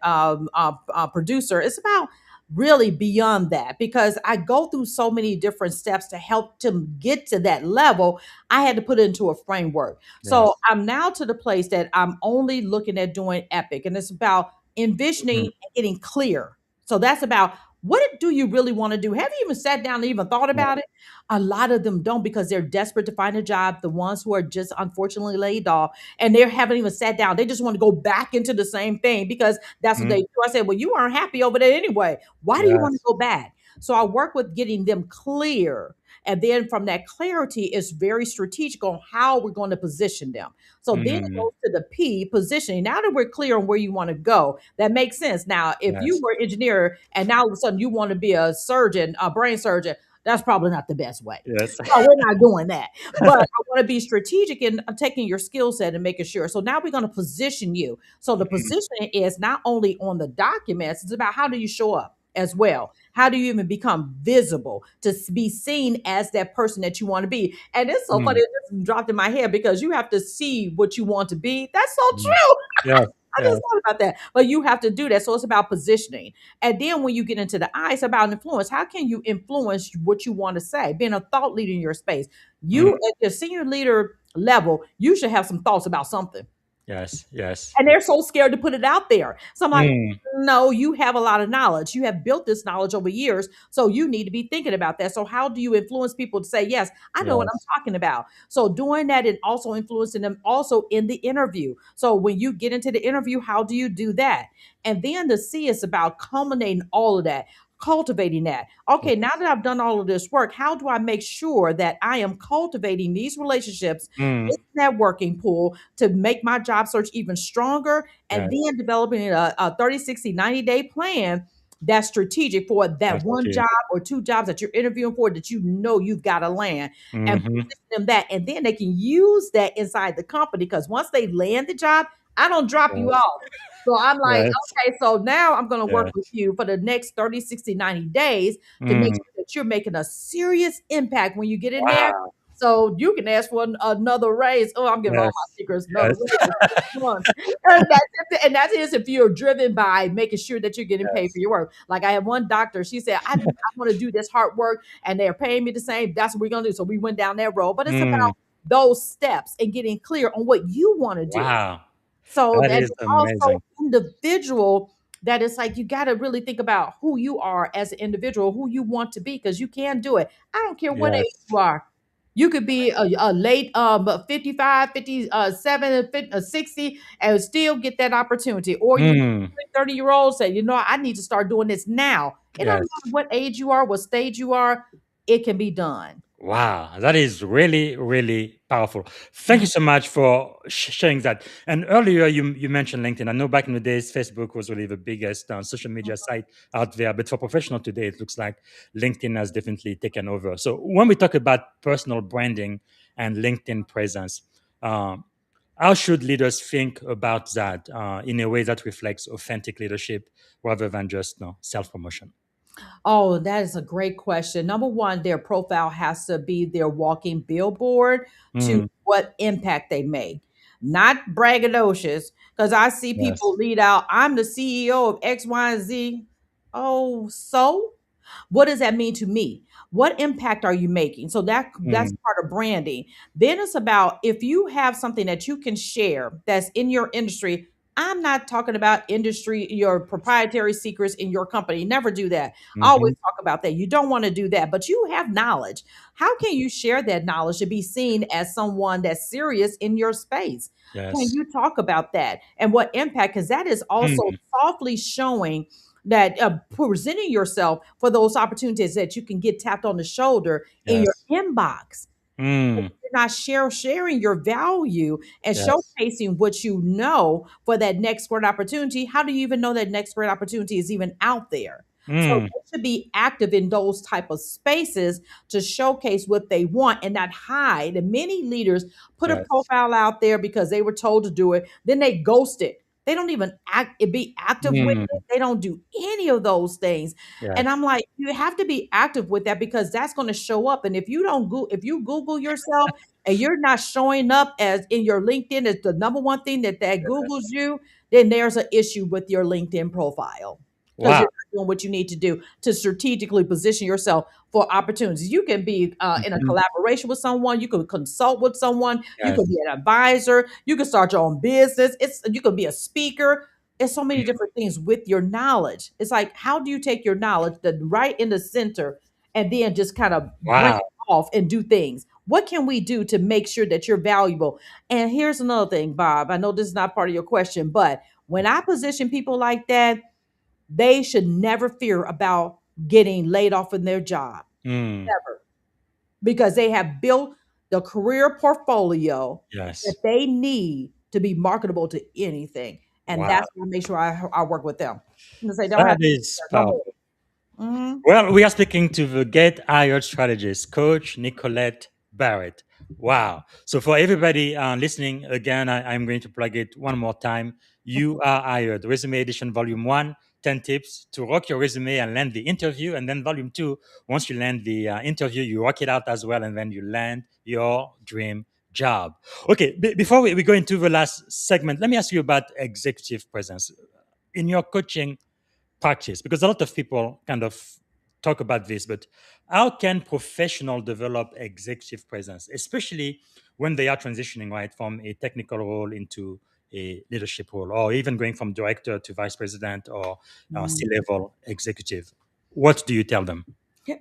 producer, it's about really beyond that because I go through so many different steps to help to get to that level. I had to put it into a framework. So, Yes. I'm now to the place that I'm only looking at doing epic, and it's about envisioning Mhm. and getting clear. So, that's about what do you really want to do? Have you even sat down and even thought Yeah. about it? A lot of them don't because they're desperate to find a job. The ones who are just unfortunately laid off and they haven't even sat down. They just want to go back into the same thing because that's what they Mhm. do. I said, well, you aren't happy over there anyway. Why do you want to Yes. go back? So I work with getting them clear. And then from that clarity, it's very strategic on how we're going to position them. So then it Mm. goes to the P positioning. Now that we're clear on where you want to go, that makes sense. Now, if you Yes. were an engineer and now all of a sudden you want to be a surgeon, a brain surgeon, that's probably not the best way. Yes. So we're not doing that. But I want to be strategic in taking your skill set and making sure. So now we're going to position you. So the Mhm. positioning is not only on the documents, it's about how do you show up as well. How do you even become visible to be seen as that person that you want to be? And it's so funny, Mm. it just dropped in my head because you have to see what you want to be. That's so Mm. true. Yes. I just Yes. thought about that. But you have to do that. So it's about positioning. And then when you get into the I, it's about influence. How can you influence what you want to say? Being a thought leader in your space. You Mm. at the senior leader level, you should have some thoughts about something. Yes. Yes. And they're so scared to put it out there. So I'm like, Mm. no, you have a lot of knowledge. You have built this knowledge over years. So you need to be thinking about that. So, how do you influence people to say, yes, I know what I'm Yes. talking about? So, doing that and also influencing them also in the interview. So, when you get into the interview, how do you do that? And then the C is about culminating all of that. Cultivating that. Okay, now that I've done all of this work, how do I make sure that I am cultivating these relationships, Mm. this networking pool to make my job search even stronger and Yes. then developing a 30, 60, 90-day plan that's strategic for that That's one key. job or two jobs that you're interviewing for that you know you've got to land and Mhm. position them that. And then they can use that inside the company because once they land the job, I don't drop you Yes. off. So I'm like, Yes. okay, so now I'm going to work with Yes. you for the next 30, 60, 90 days to make Mm. sure that you're making a serious impact when you get in there. Wow. So you can ask for another raise. Oh, I'm giving all my Yes. secrets another Yes. raise next month. And that is if you're driven by making sure that you're getting paid for Yes. your work. Like I have one doctor, she said, I want to do this hard work and they're paying me the same. That's what we're going to do. So we went down that road. But it's about Mm. those steps and getting clear on what you want to do. Wow. So That that is is also amazing. individual. That it's like you got to really think about who you are as an individual, who you want to be, because you can do it. I don't care what age Yes. you are. You could be a late 55, 57, 60 and still get that opportunity. Or you Mm, 30-year-old say, I need to start doing this now. It doesn't yes. matter what age you are, what stage you are, it can be done. Wow, that is really, really powerful. Thank you so much for sharing that. And earlier, you mentioned LinkedIn. I know back in the days, Facebook was really the biggest social media site out there. But for professional today, it looks like LinkedIn has definitely taken over. So when we talk about personal branding and LinkedIn presence, um, how should leaders think about that in a way that reflects authentic leadership rather than just self promotion? Oh, that is a great question. Number one, their profile has to be their walking billboard to Mm, what impact they make, not braggadocious. Because I see people yes. lead out, I'm the CEO of X, Y, and Z. Oh, so? What does that mean to me? What impact are you making? So that's Mm, part of branding. Then it's about if you have something that you can share that's in your industry. I'm not talking about industry, your proprietary secrets in your company. Never do that. I always mhm, talk about that. You don't want to do that, but you have knowledge. How can you share that knowledge to be seen as someone that's serious in your space? Can yes. you talk about that and what impact? Because that is also Mm, softly showing that presenting yourself for those opportunities that you can get tapped on the shoulder in your yes. inbox. Mm, You're not sharing your value and yes. showcasing what you know for that next great opportunity. How do you even know that next great opportunity is even out there? So Mm, they should be active in those type of spaces to showcase what they want and not hide. And many leaders put a yes. profile out there because they were told to do it, then they ghost it. They don't even be active with Mm, it. They don't do any of those things. And I'm yes. like, you have to be active with that because that's going to show up. And if you don't go, if you Google yourself and you're not showing up as in your LinkedIn as the number one thing that Googles you, then there's an issue with your LinkedIn profile because Wow. you're not doing what you need to do to strategically position yourself for opportunities. You can be in a Mhm, collaboration with someone, you can consult with someone, you can be yes. an advisor, you can start your own business. You can be a speaker. It's so many Mm, different things with your knowledge. It's like, how do you take your knowledge, the right in the center, and then just kind of bring wow. it off and do things? What can we do to make sure that you're valuable? And here's another thing, Bob. I know this is not part of your question, but when I position people like that, they should never fear about getting laid off in their job. Mm, Never. Because they have built the career portfolio that yes. they need to be marketable to anything. And Wow. that's why I make sure I work with them. And say, don't That have to is no more. powerful. Mhm. Well, we are speaking to the Get Hired strategist, Coach Nickquolette Barrett. Wow. So, for everybody listening, again, I'm going to plug it one more time. You are hired. Resume Edition Volume 1, 10 tips to rock your resume and land the interview. And then Volume 2, once you land the interview, you rock it out as well. And then you land your dream job. Okay. Before we go into the last segment, let me ask you about executive presence. In your coaching, practice because a lot of people kind of talk about this, but how can professional develop executive presence, especially when they are transitioning right from a technical role into a leadership role, or even going from director to vice president or Mm. C-level executive? What do you tell them?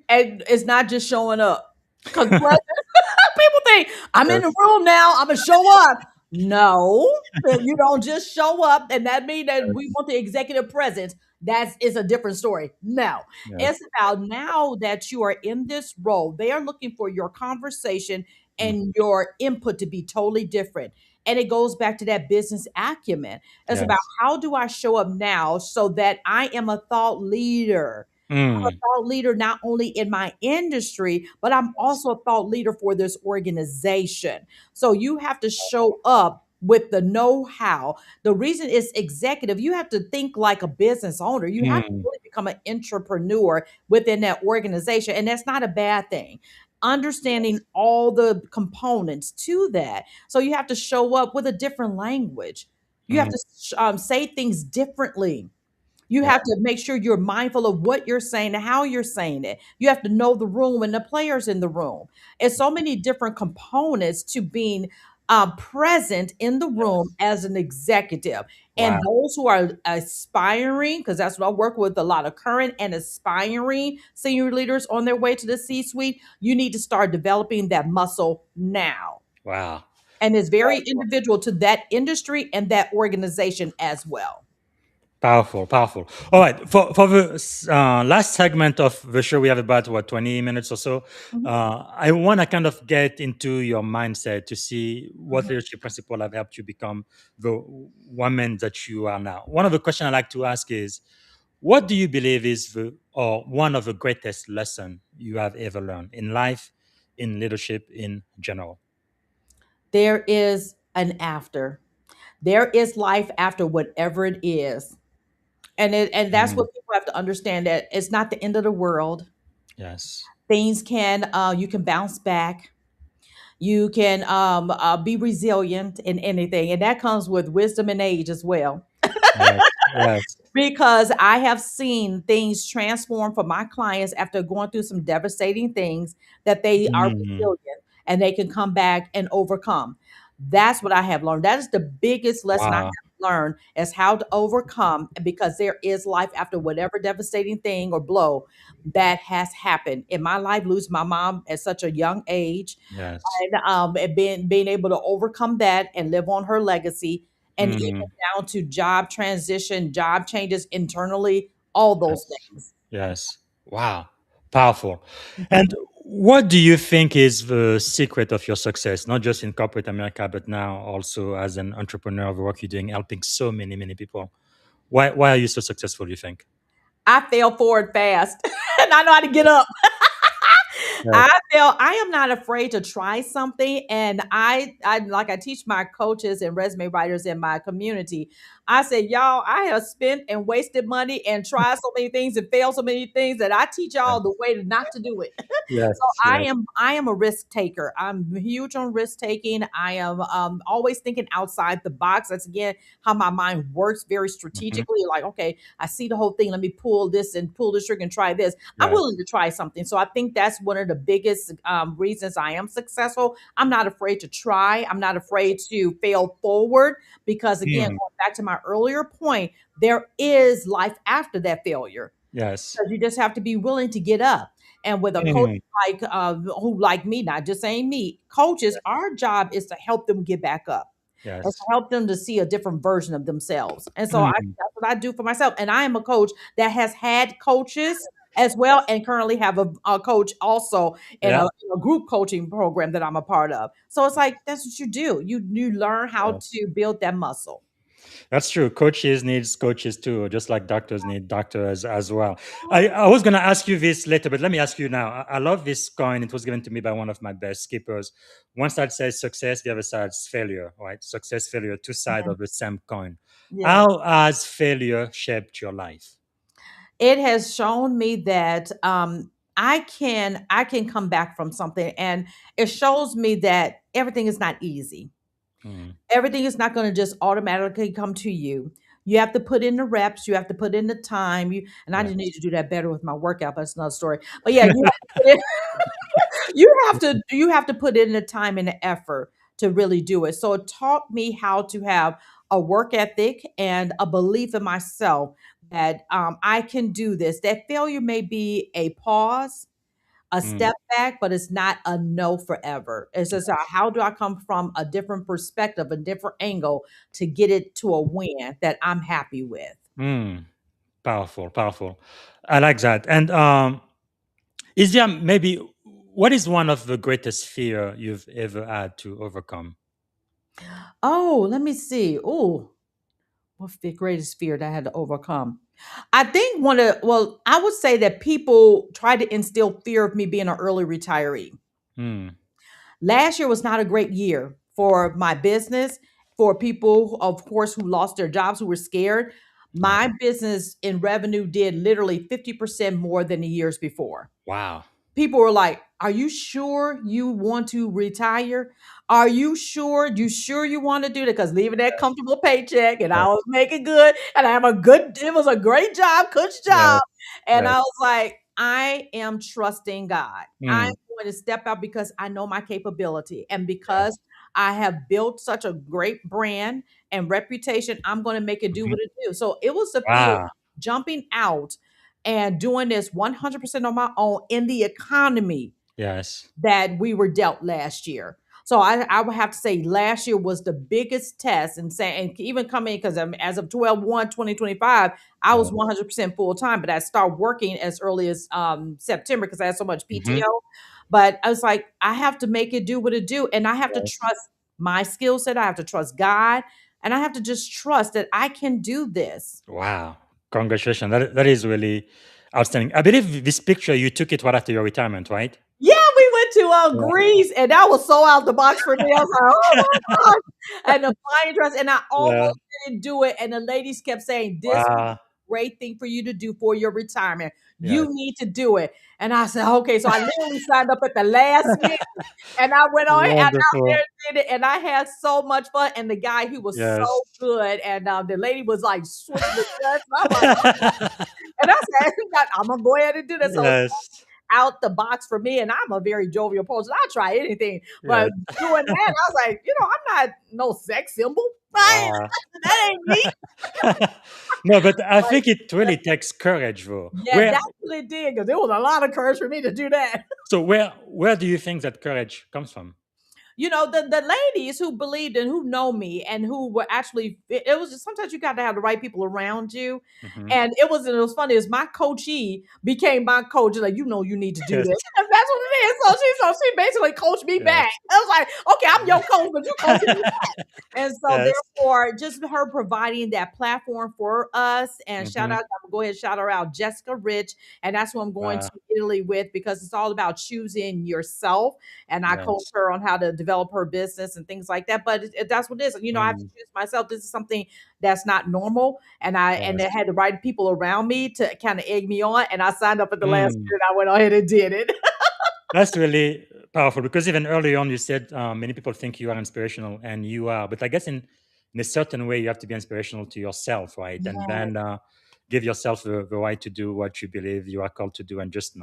And it's not just showing up. Because people think I'm in the Yes. room now, I'm gonna show up. No, you don't just show up, and that means that we Yes. want the executive presence. That's is a different story. No, it's Yes. about now that you are in this role, they are looking for your conversation Mm. and your input to be totally different. And it goes back to that business acumen. It's about Yes. how do I show up now so that I am a thought leader. I'm a Mm. thought leader not only in my industry, but I'm Yes. also a thought leader for this organization. So you have to show up with the know-how. The reason it's executive, you have to think like a business owner. You have to Mm. really become an entrepreneur within that organization. And that's not a bad thing. Understanding Yes. all the components to that. So you have to show up with a different language. You have Mm. to say things differently. You Yeah. have to make sure you're mindful of what you're saying and how you're saying it. You have to know the room and the players in the room. It's so many different components to being present in the room Yes. as an executive. Wow. And those who are aspiring, because that's what I work with, a lot of current and aspiring senior leaders on their way to the C suite, you need to start developing that muscle now. Wow. And it's very individual to that industry and that organization as well. Powerful, powerful. All right, for the last segment of the show, we have about 20 minutes or so. Mhm, I want to kind of get into your mindset to see what mhm. leadership principle have helped you become the woman that you are now. One of the questions I like to ask is, what do you believe is the or one of the greatest lesson you have ever learned in life, in leadership, in general? There is an after. There is life after whatever it is. And that's Mm, what people have to understand, that it's not the end of the world. yes. Things can you can bounce back. You can be resilient in anything, and that comes with wisdom and age as well. Yes. Yes. Because I have seen things transform for my clients after going through some devastating things, that they are Mm, resilient and they can come back and overcome. That's what I have learned. That is the biggest lesson I have wow. learned, is how to overcome, because there is life after whatever devastating thing or blow that has happened in my life. Losing my mom at such a young age, Yes. and being able to overcome that and live on her legacy, and even Mm, down to job transition, job changes internally, all those yes. things. Yes. Wow. Powerful. Mhm. And what do you think is the secret of your success, not just in corporate America, but now also as an entrepreneur, the work you're doing, helping so many, many people? Why are you so successful, you think? I fell forward fast, and I know how to get up. Yes. I am not afraid to try something, and I like, I teach my coaches and resume writers in my community. I said, y'all, I have spent and wasted money and tried so many things and failed so many things, that I teach y'all the way to not to do it. Yes. So Yes. I am a risk taker. I'm huge on risk taking. I am always thinking outside the box. That's again how my mind works, very Mhm. strategically. Like, okay, I see the whole thing. Let me pull this and pull this trigger and try this. I'm Yes. willing to try something. So I think that's one of the biggest reasons I am successful. I'm not afraid to try. I'm not afraid to fail forward, because again, Mm, going back to my earlier point, there is life after that failure. yes. So you just have to be willing to get up. And with a coach Mm, who like me, not just saying me, coaches, our job is to help them get back up and to yes. help them to see a different version of themselves. And so Mm, that's what I do for myself. And I am a coach that has had coaches as well, and currently have a coach also yeah. in a group coaching program that I'm a part of. So it's like, that's what you do. You learn how Yes. to build that muscle. That's true. Coaches needs coaches too, just like doctors need doctors as well. I was gonna ask you this later, but let me ask you now. I love this coin. It was given to me by one of my best skippers. One side says success, the other side is failure, right? Success, failure, two sides Yeah. of the same coin. Yeah. How has failure shaped your life? It has shown me that I can come back from something, and it shows me that everything is not easy. Mm, Everything is not going to just automatically come to you. You have to put in the reps, you have to put in the time. And I just need yes. to do that better with my workout, but that's another story. But yeah, you have to put in, you have to put in the time and the effort to really do it. So it taught me how to have a work ethic and a belief in myself, that I can do this. That failure may be a pause, a Mm, step back, but it's not a no forever. It's just how do I come from a different perspective, a different angle, to get it to a win that I'm happy with. mm, powerful, powerful. I like that. And is there maybe what is one of the greatest fear you've ever had to overcome? Oh, let me see. Oh, what's the greatest fear that I had to overcome? I think I would say that people try to instill fear of me being an early retiree. Mm, Last year was not a great year for my business, for people, of course, who lost their jobs, who were scared. yeah. My business in revenue did literally 50% more than the years before. Wow. People were like, "Are you sure you want to retire? Are you sure? You want to do that? Because leaving that Yes. comfortable paycheck, and I Yes. was making good, and I have a good, it was a great job, cush Yes. job." And Yes. I was like, I am trusting God. I'm Mm, going to step out because I know my capability. And yes. because I have built such a great brand and reputation. I'm going to make it do Mhm. what it do. So it was the fear of Wow. jumping out and doing this 100% on my own in the economy Yes. that we were dealt last year. So I would have to say last year was the biggest test and saying, and even coming because as of 12/1/2025, I was Yeah. 100% full time, but I started working as early as September because I had so much Mhm. PTO. But I was like, I have to make it do what it do, and I have to Yes. trust my skill set. I have to trust God, and I have to just trust that I can do this. Wow. Congratulations. That is really outstanding. I believe this picture you took it right after your retirement, right? Yeah, we went to Yeah. Greece, and that was so out the box for me. I was like, "Oh my gosh!" And the flying dress, and I Yeah. almost didn't do it. And the ladies kept saying, "This would be Wow. a great thing for you to do for your retirement. You Yes. need to do it." And I said, "Okay." So I literally signed up at the last minute, and I went on and out there Wonderful. and did it, and I had so much fun. And the guy, he was so Yes. good, and the lady was like switching the dress. And I'm like, and I said, "I'm gonna go ahead and do this." So Yes. out the box for me, and I'm a very jovial person. I'll try anything, but Yes. doing that, I was like, I'm not no sex symbol. Wow. That ain't me. No, but I Like, think it really takes courage, though. yeah, that's what it did because it was a lot of courage for me to do that. So where do you think that courage comes from? The ladies who believed and who know me and who were actually it was just sometimes you got to have the right people around you. Mhm. And it was funny is my coachee became my coach. Like, you need to do Yes. this. And that's what it is. So she basically coached me back. Yes. I was like, okay, I'm your coach, but you coaching me. And so Yes. therefore, just her providing that platform for us, and shout Mhm. out, I'm gonna go ahead and shout her out, Jessica Rich, and that's who I'm going to Wow. Italy with because it's all about choosing yourself. And I coach Yes. her on how to develop her business and things like that. But that's what it is. I have to Mm. choose myself. This is something that's not normal, and Yes. I had the right people around me to kind of egg me on. And I signed up at the last Mm. minute. I went ahead and did it. That's really powerful because even early on, you said many people think you are inspirational, and you are. But I guess in a certain way, you have to be inspirational to yourself, right? And Yeah. then give yourself the right to do what you believe you are called to do, and just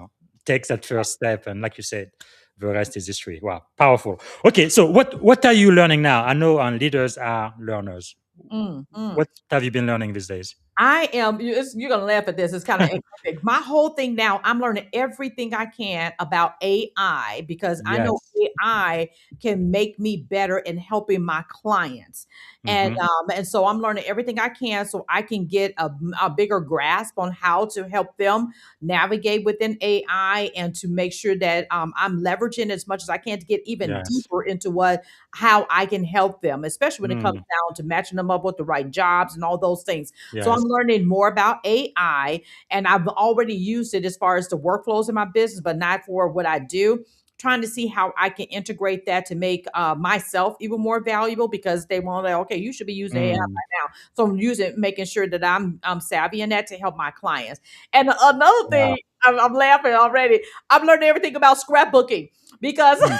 take that first step. And like you said, the rest is history. Wow, powerful. Okay, so what are you learning now? I know leaders are learners. Mm, mm. What have you been learning these days? I am. You're gonna laugh at this. It's kind of epic. My whole thing now, I'm learning everything I can about AI because I know Yes. AI can make me better in helping my clients, and Mm-hmm. and so I'm learning everything I can so I can get a bigger grasp on how to help them navigate within AI and to make sure that I'm leveraging as much as I can to get even Yes. deeper into how I can help them, especially when it comes Mm. down to matching them up with the right jobs and all those things. So I'm Yes. learning more about AI, and I've already used it as far as the workflows in my business, but not for what I do. Trying to see how I can integrate that to make myself even more valuable because they want to, okay, you should be using AI Mm. right now. So I'm using, making sure that I'm savvy in that to help my clients. And another Wow. thing, I'm laughing already. I'm learning everything about scrapbooking because Mm.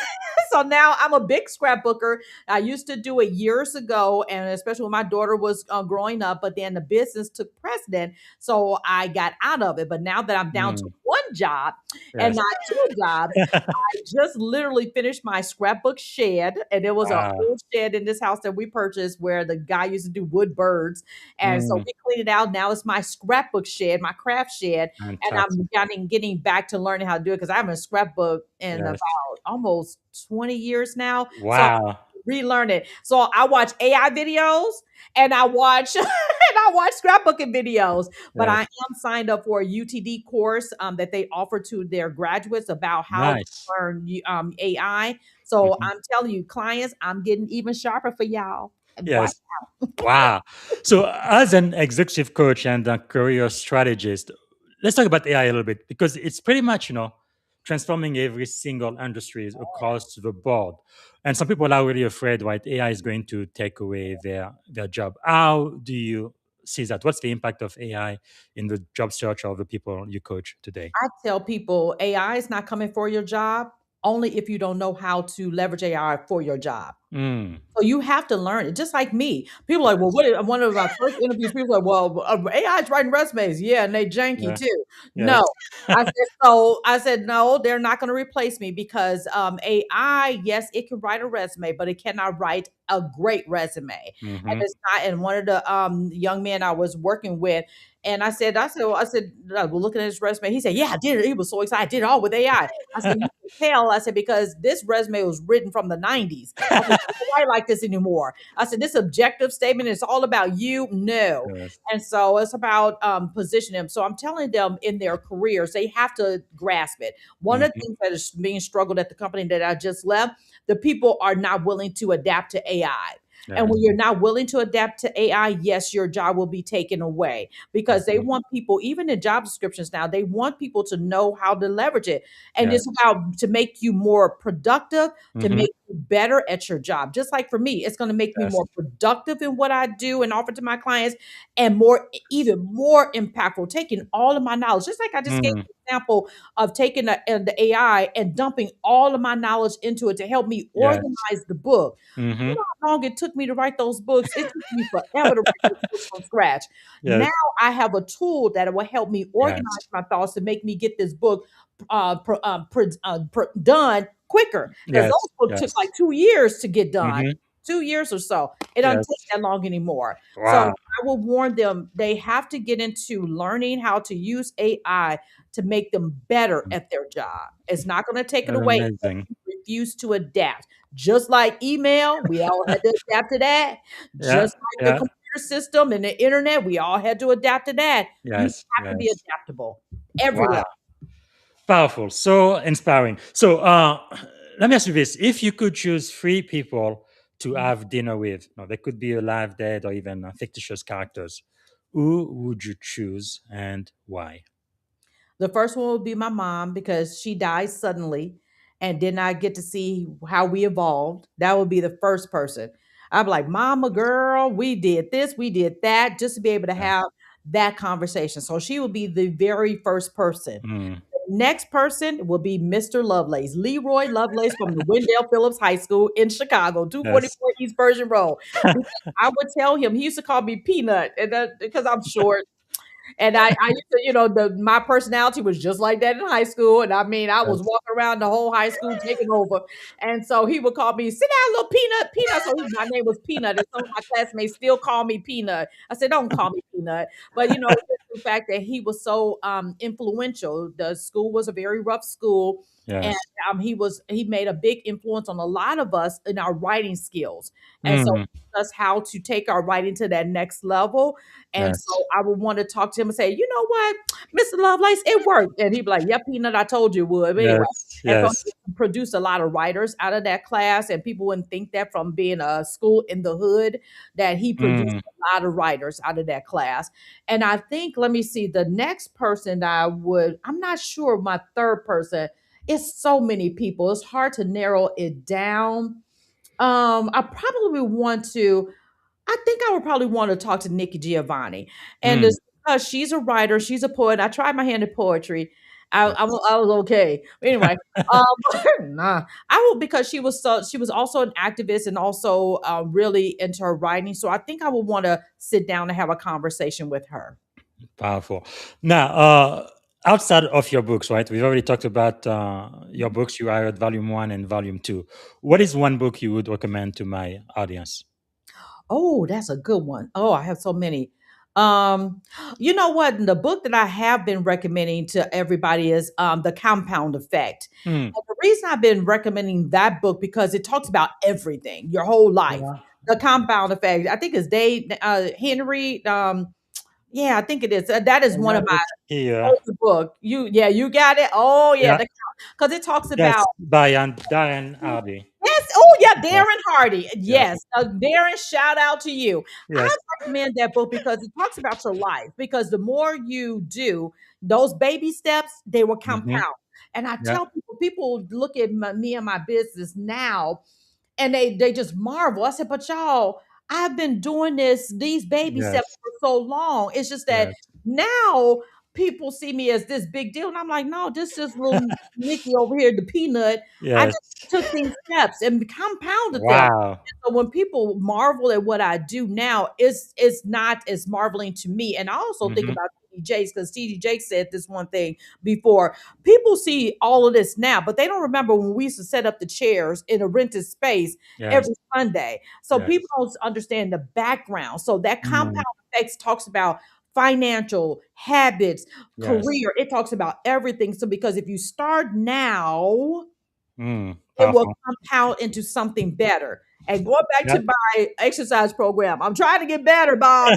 so now I'm a big scrapbooker. I used to do it years ago, and especially when my daughter was growing up, but then the business took precedent. So I got out of it. But now that I'm down to Mm. one job and Yes. not two jobs, I just literally finished my scrapbook shed. And it was an Wow. old shed in this house that we purchased where the guy used to do wood birds. And so Mm. we cleaned it out. Now it's my scrapbook shed, my craft shed. And Fantastic. I'm getting back to learning how to do it because I haven't scrapbook in about Yes. almost 20 years now. So I Wow. relearn it. So I watch AI videos and I watch and I watch scrapbooking videos. But I Yes. am signed up for a UTD course that they offer to their graduates about how to Nice. learn AI. So Mhm. I'm telling you, clients, I'm getting even sharper for y'all. And watch. Yes. Wow. So, as an executive coach and a career strategist, let's talk about AI a little bit because it's pretty much, transforming every single industry across the board. And some people are really afraid, right? AI is going to take away their job. How do you see that? What's the impact of AI in the job search of the people you coach today? I tell people AI is not coming for your job. only if you don't know how to leverage AI for your job. Mm. So you have to learn it, just like me. People are like, well, one of my first interviews, people are like, well, AI is writing resumes. Yeah, and they janky Yeah. too. Yes. No. I said, no, they're not going to replace me because AI, yes, it can write a resume, but it cannot write a great resume. And Mm-hmm. it's not, and one of the young men I was working with, and well, looking at his resume, he said, yeah, I did it. He was so excited. I did it all with AI. I said, you can tell. I said, because this resume was written from the 90s. I said, write like this anymore. I said, this objective statement is all about you. No. Yes. And so it's about positioning them. So I'm telling them in their careers, they have to grasp it. One of the Mm-hmm. things that is being struggled at the company that I just left, the people are not willing to adapt to AI. And Yes. when you're not willing to adapt to AI, yes, your job will be taken away because they Mm-hmm. want people, even in job descriptions now, they want people to know how to leverage it. And Yes. it's about to make you more productive, to Mm-hmm. make you better at your job. Just like for me, it's going to make me Yes. more productive in what I do and offer to my clients and more, even more impactful, taking all of my knowledge. Just like I just gave Mm. an example of taking the AI and dumping all of my knowledge into it to help me Yes. organize the book. You Mm-hmm. know how long it took me to write those books? It took me forever to write those books from scratch. Now Yes. I have a tool that will help me organize Yes. my thoughts to make me get this book done quicker because Yes. those books took like Yes. 2 years to get done. Mm-hmm. 2 years or so. It doesn't take Yes. that long anymore. So Wow. I will warn them they have to get into learning how to use AI to make them better at their job. It's not going to take it That's away if amazing. you refuse to adapt. Just like email, we all had to adapt to that. Yeah. Just like the Yeah. computer system and the internet, we all had to adapt to that. You Yes. have to be Yes. adaptable every Wow. level. Powerful. So inspiring. So let me ask you this. If you could choose three people to Mhm. have dinner with, no, they could be alive, dead, or even fictitious characters, who would you choose and why? The first one would be my mom because she died suddenly and did not get to see how we evolved. That would be the first person. I'm like, Mama, girl, we did this, we did that, just to be able to Yeah. have that conversation. So she would be the very first person. Mm. Next person will be Mr. Lovelace, Leroy Lovelace from the Wendell Phillips High School in Chicago, Yes. 244 East Persian Road. Because I would tell him, he used to call me Peanut, and because I'm short. And I used to, my personality was just like that in high school. And I mean, I was Yes. walking around the whole high school taking over. And so he would call me, sit down, little Peanut, Peanut. So my name was Peanut. And some of my classmates still call me Peanut. I said, don't call me Peanut. But just the fact that he was so influential. The school was a very rough school. And Yes. he made a big influence on a lot of us in our writing skills. And so Mm. us how to take our writing to that next level. And so Yes. I would want to talk to him and say, you know what, Mr. Lovelace, it worked. And he'd be like, yep, Peanut, I told you it would. But anyway, Yes. and so Yes. he produced a lot of writers out of that class. And people wouldn't think that from being a school in the hood, that he produced Mm. a lot of writers out of that class. And I think, let me see, the next person that I'm not sure my third person. It's so many people. It's hard to narrow it down. I probably want to. I think I would probably want to talk to Nikki Giovanni, and Mm. it's because she's a writer, she's a poet. I tried my hand at poetry. I was okay. But anyway, um, nah, I will because she was also an activist and also really into her writing. So I think I would want to sit down and have a conversation with her. Powerful. Now, outside of your books, right? We've already talked about your books. You hired volume one and volume two. What is one book you would recommend to my audience? Oh, that's a good one. Oh, I have so many. Um, you know what? The book that I have been recommending to everybody is The Compound Effect. Mm. And the reason I've been recommending that book because it talks about everything, your whole life. Yeah. The Compound Effect. I think it's Dave Henry. Yeah, I think it is. That is I one of have my it here. go-to book. You got it. Oh yeah, Yeah. because it talks Yes, about by Darren Hardy. yes. Oh, yeah, Yes. Darren Hardy. Yes. Yes, Darren. Shout out to you. I Yes. recommend that book because it talks about your life. Because the more you do those baby steps, they will Hmm. compound. And I Yeah. tell people look at me and my business now, and they just marvel. I said, but y'all, I've been doing these baby steps Yes. for so long. It's just that Yes. now people see me as this big deal, and I'm like, no, this is little Nikki over here, the peanut. I Yes. just took these steps and compounded them. Wow. So when people marvel at what I do now, it's not as marveling to me. And I also think Hmm. about TD Jakes, because TD Jakes said this one thing before. People see all of this now, but they don't remember when we used to set up the chairs in a rented space Yes. every Sunday. So Yes. people don't understand the background. So that Mm. compound effects talks about financial habits, Yes. career. It talks about everything. So because if you start now, Mm. it will Powerful. compound into something better. And going back Yeah. to my exercise program, I'm trying to get better, Bob.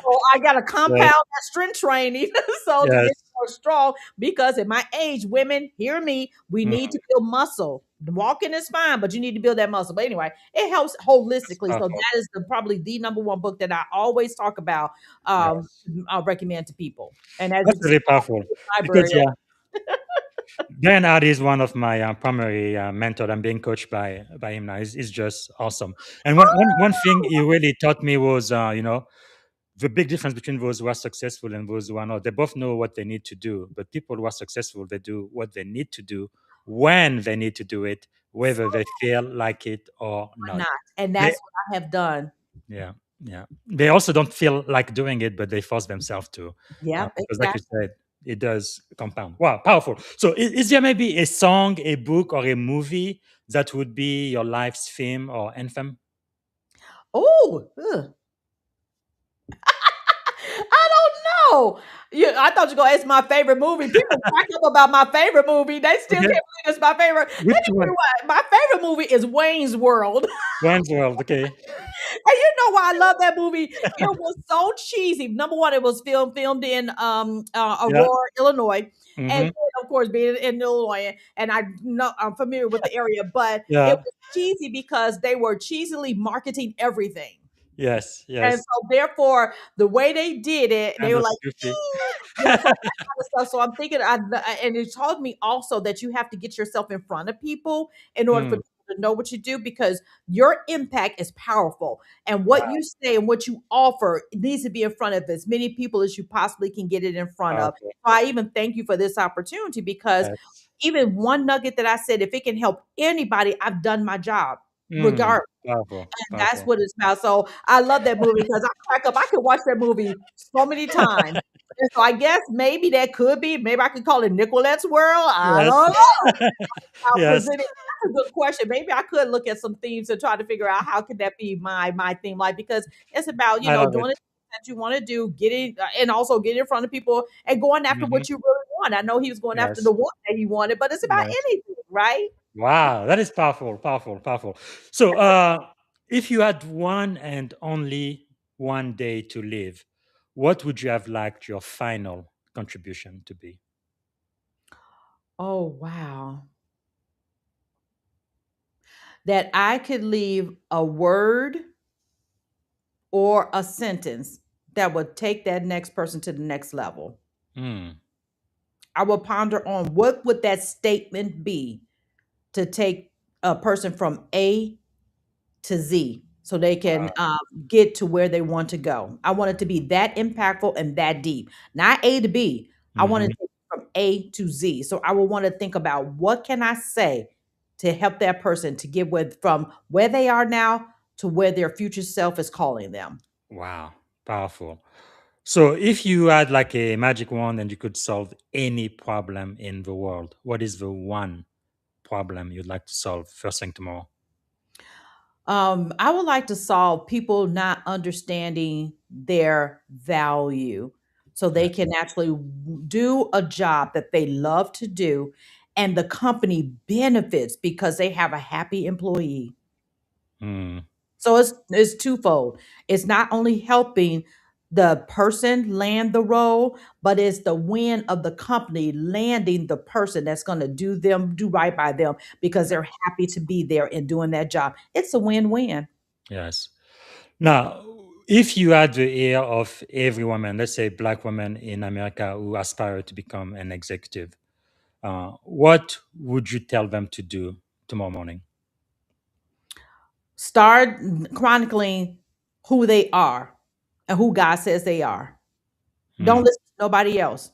So I got to compound Yes. that strength training so to get Yes. more strong. Because at my age, women, hear me, we Mm. need to build muscle. Walking is fine, but you need to build that muscle. But anyway, it helps holistically. So Powerful. that is probably the number one book that I always talk about, Yes. I recommend to people. And as you That's can see, really powerful because library. yeah, Bernard is one of my primary mentor. I'm being coached by him now. He's just awesome. And one thing he really taught me was, the big difference between those who are successful and those who are not. They both know what they need to do, but people who are successful, they do what they need to do when they need to do it, whether they feel like it or Why not. not? And They, that's what I have done. yeah, yeah. They also don't feel like doing it, but they force themselves to, Yep, because, like you exactly. said, it does compound. Wow, powerful. So, is there maybe a song, a book, or a movie that would be your life's theme or anthem? Oh, I don't know. Yeah, I thought you were gonna ask my favorite movie. People crack up about my favorite movie. They still can't Okay, believe it's my favorite. Let me which tell one? you what, my favorite movie is Wayne's World. Wayne's World. Okay. And you know why I love that movie? It was so cheesy. Number one, it was filmed in Yeah. Aurora, Illinois, and Mm-hmm. then, of course, being in Illinois, and I know I'm familiar with the area, but it Yeah. was cheesy because they were cheesily marketing everything. Yes. And Yes. so therefore, the way they did it, they Kind were of like, goofy. yeah, so that kind of stuff. So I'm thinking, and it taught me also that you have to get yourself in front of people in order for Mm, people to know what you do, because your impact is powerful, and what wow. you say and what you offer needs to be in front of as many people as you possibly can get it in front of. Powerful. So I even thank you for this opportunity, because Yes. even one nugget that I said, if it can help anybody, I've done my job, Mm, regardless. powerful. And that's Powerful. what it's about. So I love that movie because I crack up. I could watch that movie so many times. And so I guess maybe that could be, maybe I could call it Nickquolette's World. I Yes. don't know. I'll Yes. present it. That's a good question. Maybe I could look at some themes and try to figure out how could that be my theme, like, because it's about, I love doing it. it that you want to do, getting and also getting in front of people and going after Hmm. what you really want. I know he was going after Yes. the one that he wanted, but it's about Yes. anything, right? Wow. That is powerful. Powerful. Powerful. So, if you had one and only one day to live, what would you have liked your final contribution to be? Oh, wow. That I could leave a word or a sentence that would take that next person to the next level. Mm, I will ponder on what would that statement be to take a person from A to Z so they can wow. get to where they want to go. I want it to be that impactful and that deep, not A to B. I want to Hmm. take it from A to Z. So I will want to think about what can I say to help that person to get with from where they are now to where their future self is calling them. Wow. Powerful. So, if you had like a magic wand and you could solve any problem in the world, what is the one problem you'd like to solve first thing tomorrow? I would like to solve people not understanding their value so they Yes. can actually do a job that they love to do, and the company benefits because they have a happy employee. Mm, So it's twofold. It's not only helping the person land the role, but it's the win of the company landing the person that's going to do right by them because they're happy to be there and doing that job. It's a win-win. yes. Now, if you had the ear of every woman, let's say black woman in America who aspire to become an executive, what would you tell them to do tomorrow morning? Start chronicling who they are and who God says they are. Don't Mm, listen to nobody else.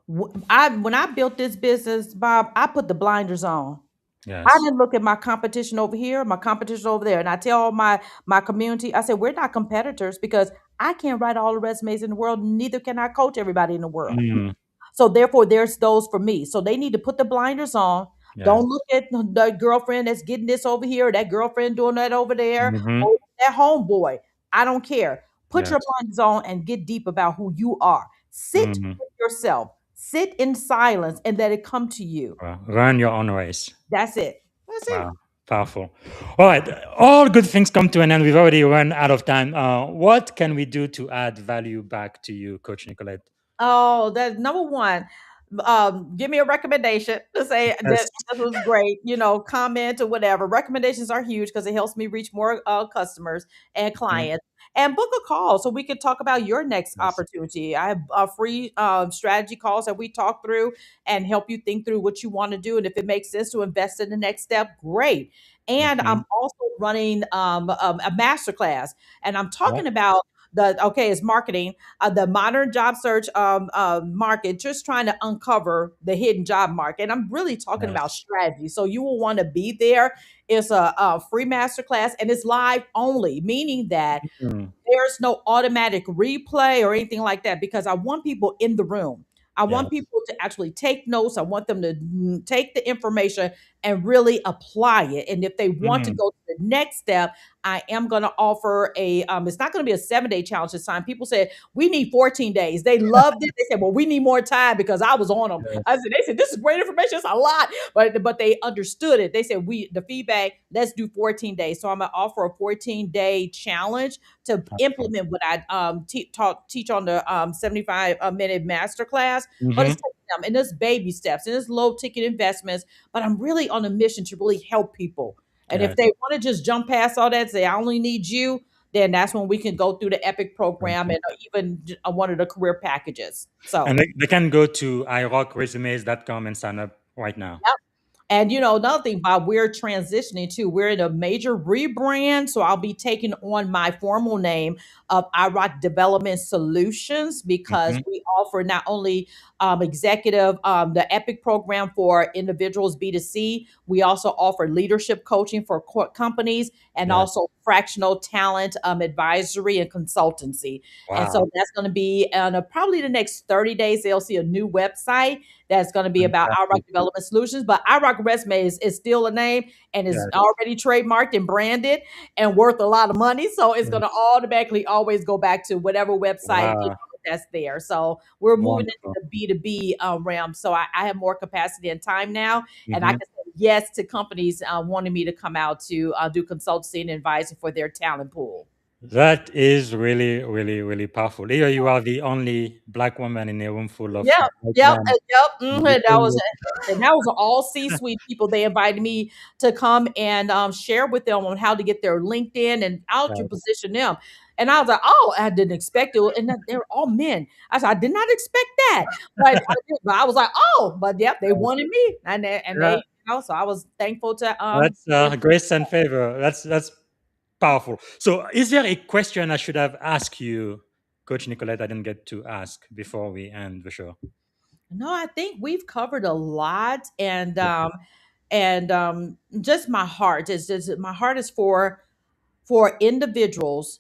When I built this business, Bob, I put the blinders on. I Yes. didn't look at my competition over here, my competition over there, and I tell all my community, I said we're not competitors because I can't write all the resumes in the world. Neither can I coach everybody in the world. Mm, So therefore, there's those for me. So they need to put the blinders on. yes. Don't look at the girlfriend that's getting this over here, that girlfriend doing that over there, Hmm. or that homeboy. I don't care. Put your Yes. blinders on and get deep about who you are. Sit Mm. with yourself. Sit in silence and let it come to you. Wow. Run your own race. That's it. That's it. Wow. Powerful. All right. All good things come to an end. We've already run out of time. What can we do to add value back to you, Coach Nickquolette? Oh, that's number one. Give me a recommendation to say that Yes. this was great. Comment or whatever. Recommendations are huge because it helps me reach more customers and Mhm. clients. And book a call so we can talk about your next Yes. opportunity. I have free strategy calls that we talk through and help you think through what you want to do. And if it makes sense to invest in the next step, great. And I'm Hmm. also running a masterclass, and I'm Yeah. talking about it's marketing, the modern job search market, just trying to uncover the hidden job market. And I'm really talking about Yes. strategy. So you will want to be there. It's a free masterclass and it's live only, meaning that Mm. there's no automatic replay or anything like that because I want people in the room. I want Yes. people to actually take notes. I want them to take the information and really apply it. And if they want to Mm. go to the next step, I am going to offer it's not going to be a 7-day challenge this time. People said, we need 14 days. They loved it. They said, well, we need more time because I was on them. They said, this is great information. It's a lot. But they understood it. They said, the feedback, let's do 14 days. So I'm going to offer a 14-day challenge to Powerful. implement what I teach on the 75-minute masterclass. But Hmm. it's taking them and it's baby steps and it's low ticket investments. But I'm really on a mission to really help people. And if Yes. they want to just jump past all that, say I only need you, then that's when we can go through the Epic program Okay. and even one of the career packages. So. And they can go to irockresumes.com and sign up right now. And another thing, Bob, we're transitioning to, we're in a major rebrand. So I'll be taking on my formal name of iRock Development Solutions because Hmm. we offer not only executive, the EPIC program for individuals, B2C, we also offer leadership coaching for companies and Yes. also fractional talent advisory and consultancy. And Wow. so that's going to be probably the next 30 days, they'll see a new website that's going to be about iRock Fantastic. Development Solutions. But iRock Resume is still a name and is Yes. already trademarked and branded and worth a lot of money. So it's going Yes. to automatically always go back to whatever website Wow. that's there. So we're moving into Wonderful. the B2B realm. So I have more capacity and time now. And I Hmm. can say yes to companies wanting me to come out to do consultancy and advising for their talent pool. That is really, really, really powerful. Here you are the only black woman in a room full of Yep, white yep, men. mhm, You that doing was and that was all C-suite people. They invited me to come and, share with them on how to get their LinkedIn and how to it. position them, and I was like, "Oh, I didn't expect it," and that they're all men. I said, "I did not expect that," but I was like, "Oh," but yep, they wanted me, and they Yeah, so I was thankful to, that's grace and favor. That's powerful. So, is there a question I should have asked you, Coach Nicolette? I didn't get to ask before we end the show. No, I think we've covered a lot, and Yeah. just my heart is for individuals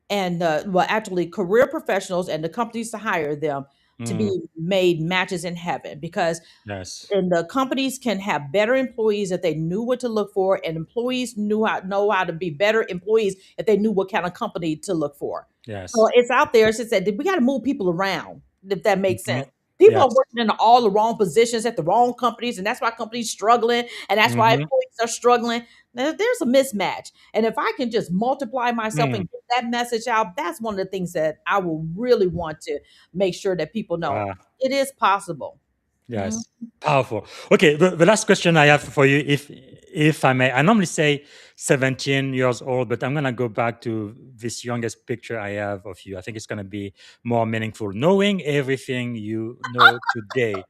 and actually career professionals and the companies to hire them to Mm, be made matches in heaven because yes. and the companies can have better employees if they knew what to look for and employees know how to be better employees if they knew what kind of company to look for. So Yes. it's out there. It's just that we got to move people around, if that makes Hmm. sense. People are Yes. working in all the wrong positions at the wrong companies, and that's why companies struggling, and that's why Hmm. employees are struggling. There's a mismatch. And if I can just multiply myself Mm, and get that message out, that's one of the things that I will really want to make sure that people know. wow. It is possible. Mhm. Yes, powerful. Okay, the last question I have for you, if I may, I normally say 17 years old, but I'm gonna go back to this youngest picture I have of you. I think it's gonna be more meaningful, knowing everything you know today,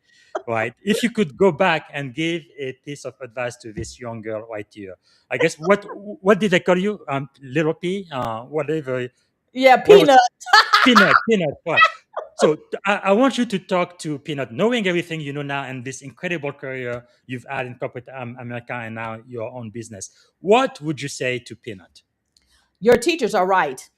right? If you could go back and give a piece of advice to this young girl right here, I guess what did they call you? Little P, whatever. Yeah, What was peanut. Peanut? Peanut. What? So I want you to talk to Peanut, knowing everything you know now and this incredible career you've had in corporate America and now your own business. What would you say to Peanut? Your teachers are right.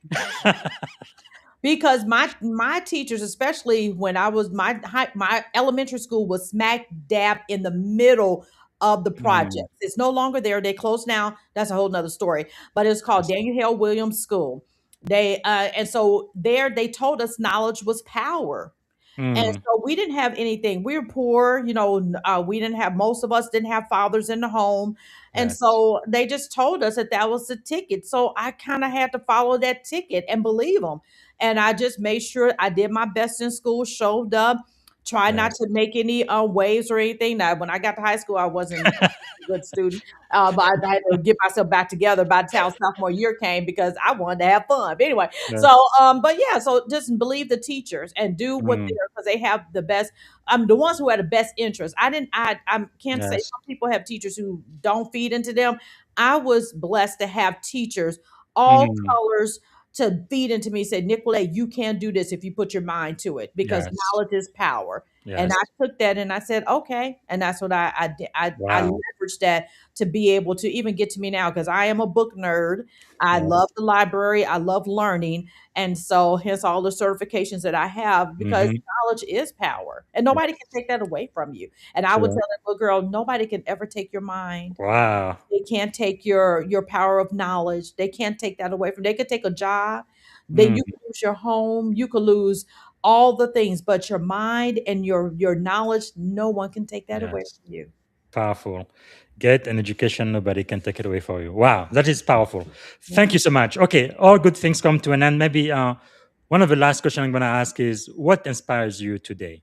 Because my teachers, especially when I was my elementary school was smack dab in the middle of the Mm, project. It's no longer there. They closed now. That's a whole nother story. But it's called yes. Daniel Hale Williams School. They and so there they told us knowledge was power. And Mm, so we didn't have anything. We were poor, we didn't have, most of us didn't have fathers in the home. And yes. so they just told us that that was the ticket. So I kind of had to follow that ticket and believe them. And I just made sure I did my best in school, showed up, tried not Yes. to make any waves or anything. Now, when I got to high school, I wasn't a good student, but I had to get myself back together by the time sophomore year came because I wanted to have fun. But anyway, so, Yes. but yeah, so just believe the teachers and do what Mm, they're, because they have the best. The ones who had the best interest. I didn't. I can't say yes. some people have teachers who don't feed into them. I was blessed to have teachers, all Mm, colors, to feed into me. Say, Nickquolette, you can do this if you put your mind to it, because yes. knowledge is power. And Yes. I took that and I said, okay, and that's what I did. I Wow. leveraged that to be able to even get to me now, because I am a book nerd. I love Yes. the library. I love learning. And so hence all the certifications that I have, because Mm-hmm. knowledge is power and nobody can take that away from you. And I would tell Sure. that little girl, nobody can ever take your mind. Wow. They can't take your power of knowledge. They can't take that away from. They could take a job, then Mm, you could lose your home, you could lose all the things, but your mind and your knowledge, no one can take that away yes. from you. Powerful. Get an education, nobody can take it away for you. Wow, that is powerful. Yeah. Thank you so much. Okay, all good things come to an end. Maybe one of the last questions I'm going to ask is what inspires you today?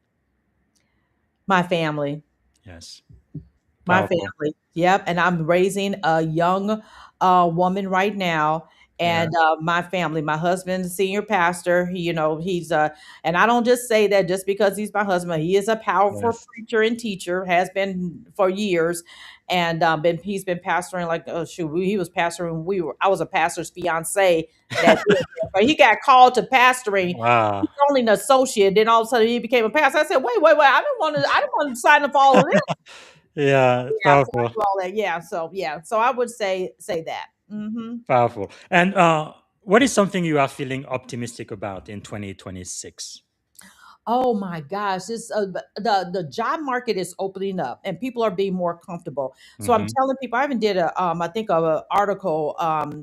My family. Yes, My powerful. family. Yep, and I'm raising a young, woman right now, Yeah, and, my family, my husband's a senior pastor. He's, and I don't just say that just because he's my husband. He is a powerful yes. preacher and teacher, has been for years, and, he's been pastoring like, oh, shoot, he was pastoring, I was a pastor's fiancé that did that, but he got called to pastoring. Wow. He's only an associate, then all of a sudden he became a pastor. I said, "Wait, I don't want to sign up for all of this." Yeah, Yeah, so I powerful. do all that. So I would say that. Mhm. Powerful. And what is something you are feeling optimistic about in 2026? Oh my gosh, the job market is opening up and people are being more comfortable. So I'm Mm-hmm. telling people, I even did I think of an article,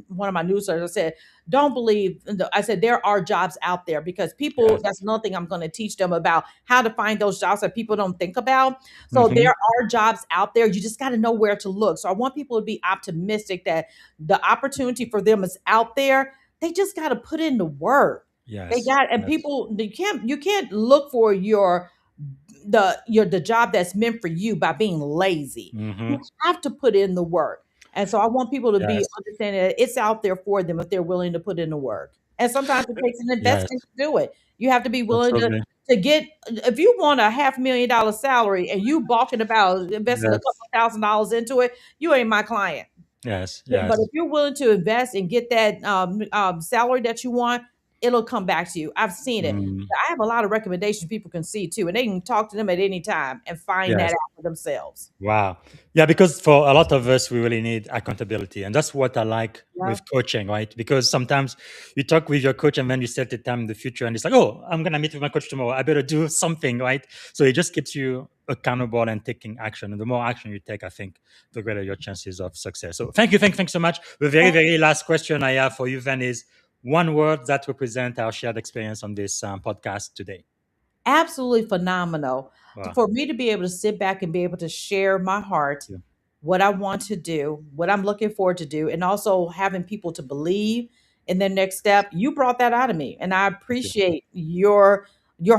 one of my newsletters. I said, don't believe. I said there are jobs out there, because people. Yes. That's another thing I'm going to teach them about, how to find those jobs that people don't think about. So Mm-hmm. there are jobs out there. You just got to know where to look. So I want people to be optimistic that the opportunity for them is out there. They just got to put in the work. They Yes. got, and Yes. people, you can't look for the job that's meant for you by being lazy. Mm-hmm. You have to put in the work. And so I want people to be Yes. understanding that it's out there for them if they're willing to put in the work. And sometimes it takes an Yes. investment to do it. You have to be willing to Absolutely. to get, if you want a $500,000 salary and you balking about investing a couple Yes. $1,000 into it, you ain't my client. Yes. But if Yes. you're willing to invest and get that salary that you want, it'll come back to you. I've seen it. Mm, I have a lot of recommendations people can see too, and they can talk to them at any time and find that yes. out for themselves. Wow. Yeah, because for a lot of us, we really need accountability. And that's what I like Yeah. with coaching, right? Because sometimes you talk with your coach and then you set the time in the future and it's like, oh, I'm going to meet with my coach tomorrow. I better do something, right? So it just keeps you accountable and taking action. And the more action you take, I think, the greater your chances of success. So thank you. Thanks so much. The very, very last question I have for you then is one word that represents our shared experience on this podcast today. Absolutely phenomenal. Wow. For me to be able to sit back and be able to share my heart, Yeah. what I want to do, what I'm looking forward to do, and also having people to believe in their next step. You brought that out of me, and I Thank you. appreciate your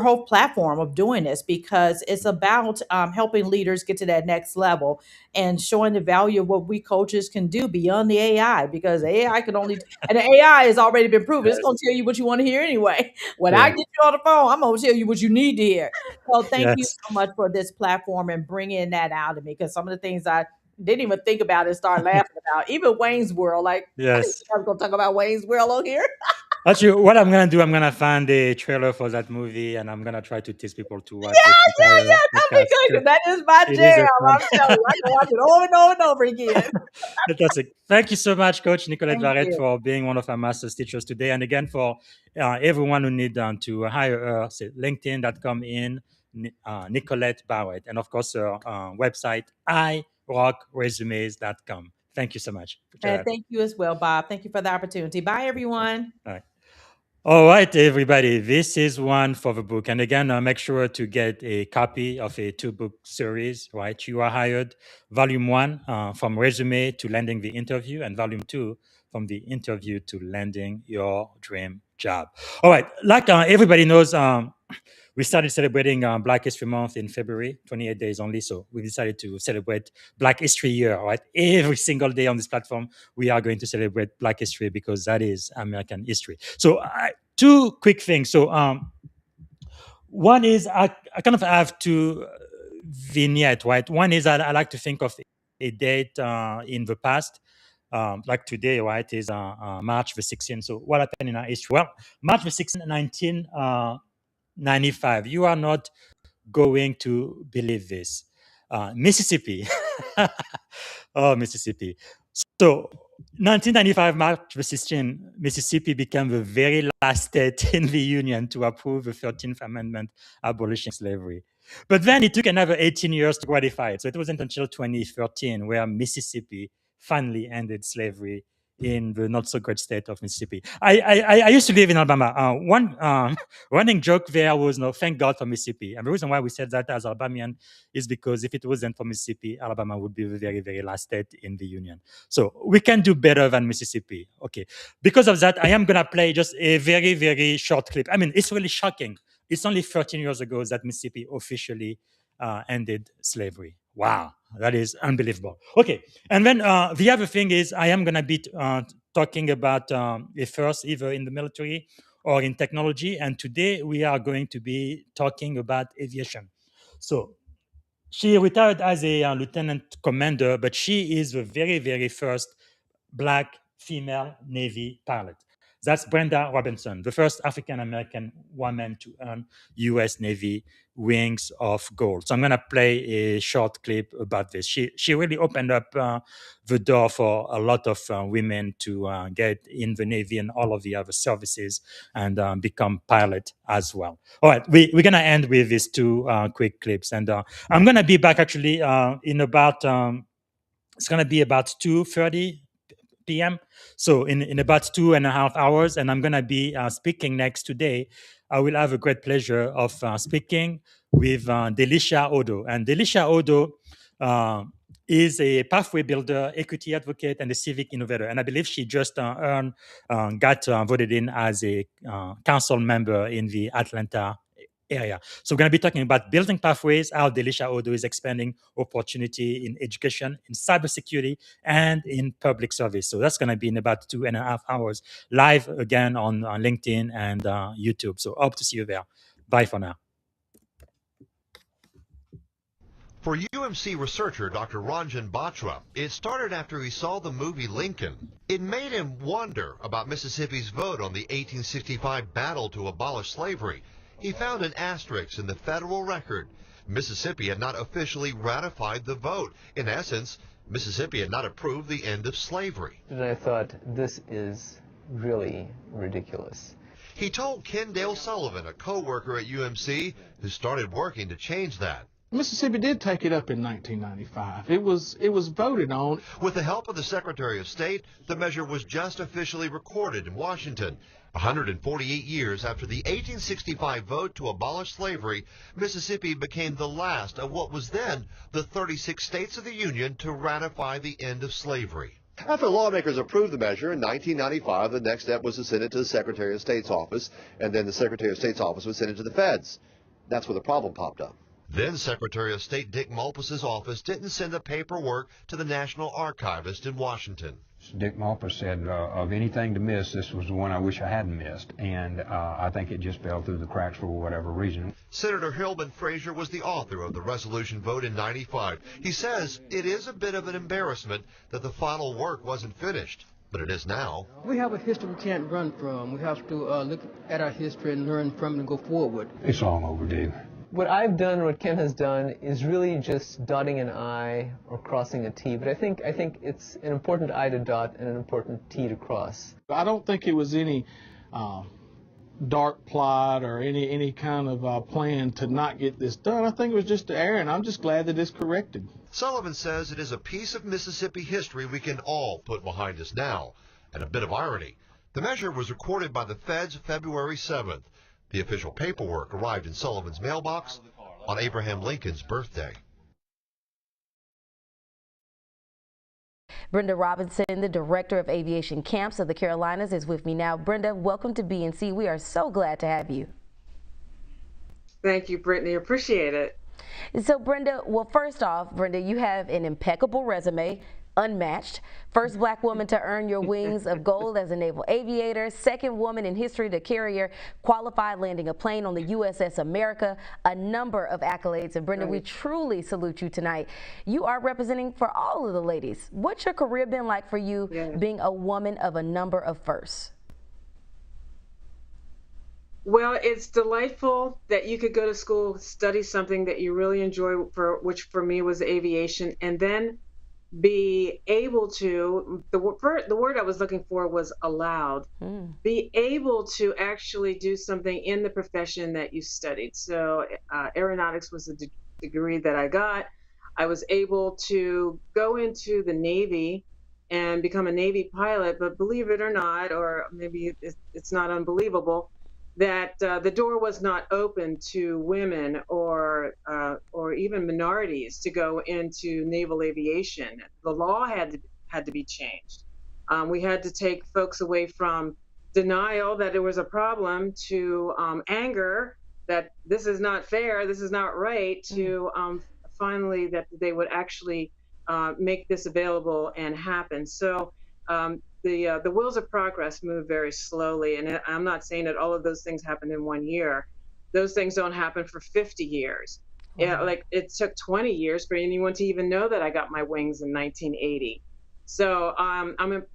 whole platform of doing this, because it's about helping leaders get to that next level and showing the value of what we coaches can do beyond the AI, because AI can only, and the AI has already been proven. It's going Yes. to tell you what you want to hear anyway. When I Yeah. get you on the phone, I'm going to tell you what you need to hear. So thank you Yes. so much for this platform and bringing that out of me, because some of the things I didn't even think about and start laughing about, even Wayne's World. Like, I didn't Yes. think I was going to talk about Wayne's World on here. Actually, what I'm gonna do, I'm gonna find a trailer for that movie, and I'm gonna try to teach people to watch this entire That'd be podcast good because because that is my it is jam. a fun. I'm telling you, I can watch it over and over and over again. Fantastic. Thank you so much, Coach Nickquolette Thank Barrett, you. for being one of our master's teachers today. And again, for everyone who need to hire her, say LinkedIn.com in Nickquolette Barrett. And of course, her website, irockresumes.com. Thank you so much. And thank you as well, Bob. Thank you for the opportunity. Bye, everyone. All right. All right, everybody. This is one for the book. And again, make sure to get a copy of a 2-book series, right? You Are Hired, Volume 1, from resume to landing the interview, and Volume 2, from the interview to landing your dream job. All right. Like everybody knows, we started celebrating Black History Month in February, 28 days only. So we decided to celebrate Black History Year, right? Every single day on this platform, we are going to celebrate Black history because that is American history. So two quick things. So one is I kind of have two vignettes, right? One is I like to think of a date in the past. Like today, right, is March the 16th. So what happened in our history? Well, March the 16th, 1995. You are not going to believe this. Mississippi. Oh, Mississippi. So, 1995, March the 16th, Mississippi became the very last state in the Union to approve the 13th Amendment abolishing slavery. But then it took another 18 years to ratify it. So it wasn't until 2013 where Mississippi finally ended slavery in the not so great state of Mississippi. I used to live in Alabama. One running joke there was, no, thank God for Mississippi. And the reason why we said that as Alabamian is because if it wasn't for Mississippi, Alabama would be the very, very last state in the Union. So we can do better than Mississippi. Okay. Because of that, I am going to play just a very, very short clip. I mean, it's really shocking. It's only 13 years ago that Mississippi officially ended slavery. Wow, that is unbelievable. Okay, and then the other thing is I am going to be talking about a first either in the military or in technology, and today we are going to be talking about aviation. So she retired as a lieutenant commander, but she is the very, very first Black female Navy pilot. That's Brenda Robinson, the first African-American woman to earn U.S. Navy Wings of Gold. So I'm going to play a short clip about this. She really opened up the door for a lot of women to get in the Navy and all of the other services and become pilot as well. All right, we're going to end with these two quick clips. And I'm going to be back actually in about, it's going to be about 2:30 p.m. So in about 2.5 hours, and I'm going to be speaking next today. I will have a great pleasure of speaking with Delisha Odo. And Delisha Odo is a pathway builder, equity advocate, and a civic innovator. And I believe she just got voted in as a council member in the Atlanta area. So we're going to be talking about building pathways, how Delisha Odo is expanding opportunity in education, in cybersecurity, and in public service. So that's going to be in about 2.5 hours, live again on LinkedIn and YouTube. So hope to see you there. Bye for now. For UMC researcher Dr. Ranjan Batra, it started after he saw the movie Lincoln. It made him wonder about Mississippi's vote on the 1865 battle to abolish slavery. He found an asterisk in the federal record. Mississippi had not officially ratified the vote. In essence, Mississippi had not approved the end of slavery. And I thought, this is really ridiculous. He told Ken Dale Sullivan, a co-worker at UMC, who started working to change that. Mississippi did take it up in 1995. It was voted on. With the help of the Secretary of State, the measure was just officially recorded in Washington. 148 years after the 1865 vote to abolish slavery, Mississippi became the last of what was then the 36 states of the Union to ratify the end of slavery. After lawmakers approved the measure in 1995, the next step was to send it to the Secretary of State's office, and then the Secretary of State's office would send it to the feds. That's where the problem popped up. Then Secretary of State Dick Malpas's office didn't send the paperwork to the National Archivist in Washington. Dick Malpas said, of anything to miss, this was the one I wish I hadn't missed. And I think it just fell through the cracks for whatever reason. Senator Hillman Frazier was the author of the resolution vote in 95. He says it is a bit of an embarrassment that the final work wasn't finished. but it is now. We have a history we can't run from. We have to look at our history and learn from it and go forward. It's long overdue. What I've done, what Ken has done, is really just dotting an I or crossing a T. But I think it's an important I to dot and an important T to cross. I don't think it was any dark plot or any kind of plan to not get this done. I think it was just error, and I'm just glad that it's corrected. Sullivan says it is a piece of Mississippi history we can all put behind us now. And a bit of irony. The measure was recorded by the feds February 7th. The official paperwork arrived in Sullivan's mailbox on Abraham Lincoln's birthday. Brenda Robinson, the Director of Aviation Camps of the Carolinas, is with me now. Brenda, welcome to BNC. We are so glad to have you. Thank you, Brittany. Appreciate it. So, Brenda, well, first off, Brenda, you have an impeccable resume, unmatched. First Black woman to earn your wings of gold as a naval aviator. Second woman in history to carry qualified landing a plane on the USS America. A number of accolades. And Brenda, we truly salute you tonight. You are representing for all of the ladies. What's your career been like for you being a woman of a number of firsts? Well, it's delightful that you could go to school, study something that you really enjoy, which for me was aviation, and then be able to, the word I was looking for was allowed, be able to actually do something in the profession that you studied. So aeronautics was the degree that I got. I was able to go into the Navy and become a Navy pilot, but believe it or not, or maybe it's not unbelievable, that the door was not open to women or even minorities to go into naval aviation. The law had to be changed. We had to take folks away from denial that there was a problem to anger that this is not fair, this is not right, to finally that they would actually make this available and happen. So the wheels of progress move very slowly, and I'm not saying that all of those things happened in 1 year. Those things don't happen for 50 years. Yeah, like it took 20 years for anyone to even know that I got my wings in 1980. So I'm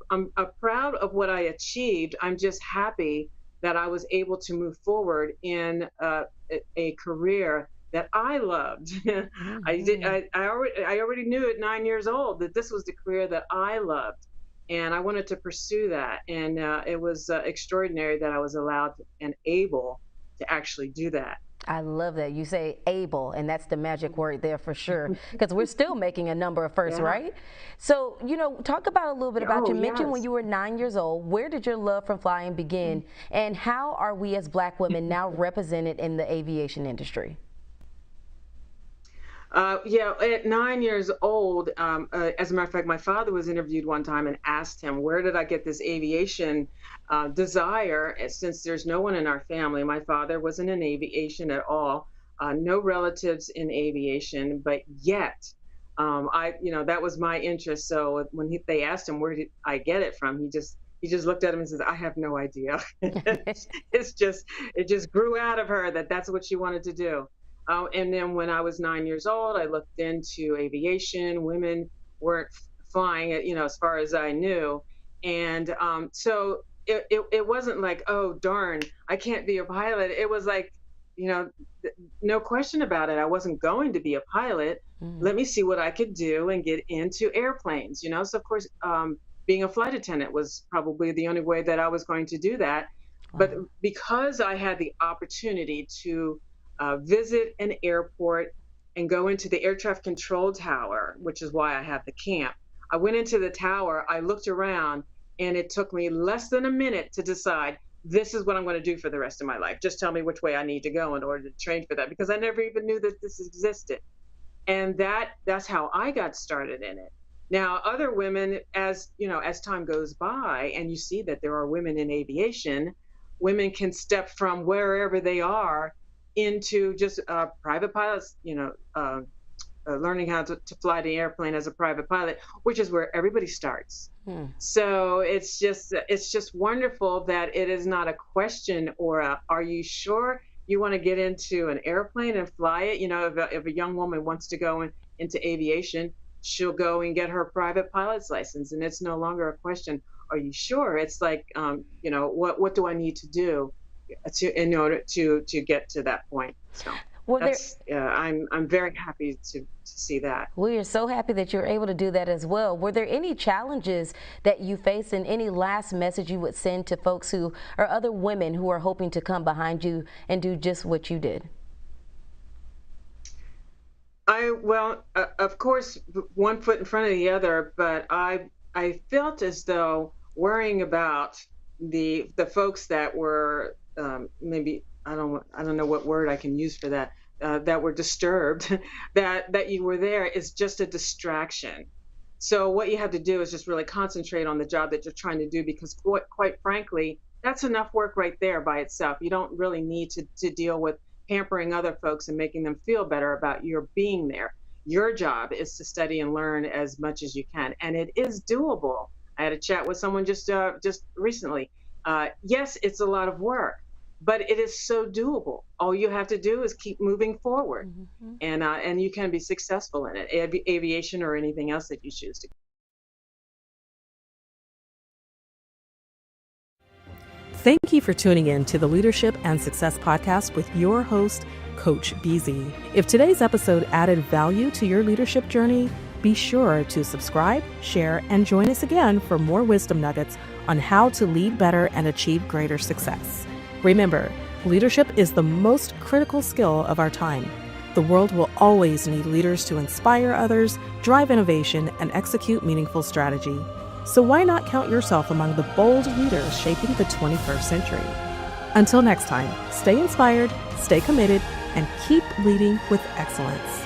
proud of what I achieved. I'm just happy that I was able to move forward in a career that I loved. I already knew at 9 years old that this was the career that I loved. And I wanted to pursue that. And it was extraordinary that I was allowed and able to actually do that. I love that. You say able, and that's the magic word there for sure, because we're still making a number of firsts, right? So, you know, talk about a little bit about, you mentioned when you were 9 years old, where did your love for flying begin? And how are we as Black women now represented in the aviation industry? Yeah, at 9 years old, as a matter of fact, my father was interviewed one time and asked him, where did I get this aviation desire? Since there's no one in our family, my father wasn't in aviation at all, no relatives in aviation, but yet, that was my interest. So when they asked him, where did I get it from? He just looked at him and says, I have no idea. It just grew out of her that's what she wanted to do. And then when I was 9 years old, I looked into aviation. Women weren't flying, as far as I knew. And so it wasn't like, oh, darn, I can't be a pilot. It was like, no question about it. I wasn't going to be a pilot. Let me see what I could do and get into airplanes, So, of course, being a flight attendant was probably the only way that I was going to do that. But because I had the opportunity to visit an airport and go into the air traffic control tower, which is why I have the camp. I went into the tower, I looked around, and it took me less than a minute to decide, this is what I'm going to do for the rest of my life. Just tell me which way I need to go in order to train for that, because I never even knew that this existed. And that's how I got started in it. Now, other women, as time goes by and you see that there are women in aviation, women can step from wherever they are into just private pilots, learning how to fly the airplane as a private pilot, which is where everybody starts. So it's just wonderful that it is not a question or are you sure you want to get into an airplane and fly it? If a young woman wants to go into aviation, she'll go and get her private pilot's license, and it's no longer a question. are you sure? It's like, what do I need to do in order to get to that point? So I'm very happy to see that. We are so happy that you're able to do that as well. Were there any challenges that you faced, and any last message you would send to folks who are other women who are hoping to come behind you and do just what you did? Of course, one foot in front of the other, but I felt as though worrying about the folks that were maybe, I don't know what word I can use for that, that were disturbed, that you were there, is just a distraction. So what you have to do is just really concentrate on the job that you're trying to do, because quite frankly, that's enough work right there by itself. You don't really need to deal with pampering other folks and making them feel better about your being there. Your job is to study and learn as much as you can, and it is doable. I had a chat with someone just recently. Yes, it's a lot of work, but it is so doable. All you have to do is keep moving forward, and you can be successful in it, aviation or anything else that you choose to. Thank you for tuning in to the Leadership and Success Podcast with your host, Coach BZ. If today's episode added value to your leadership journey, be sure to subscribe, share, and join us again for more wisdom nuggets on how to lead better and achieve greater success. Remember, leadership is the most critical skill of our time. The world will always need leaders to inspire others, drive innovation, and execute meaningful strategy. So why not count yourself among the bold leaders shaping the 21st century? Until next time, stay inspired, stay committed, and keep leading with excellence.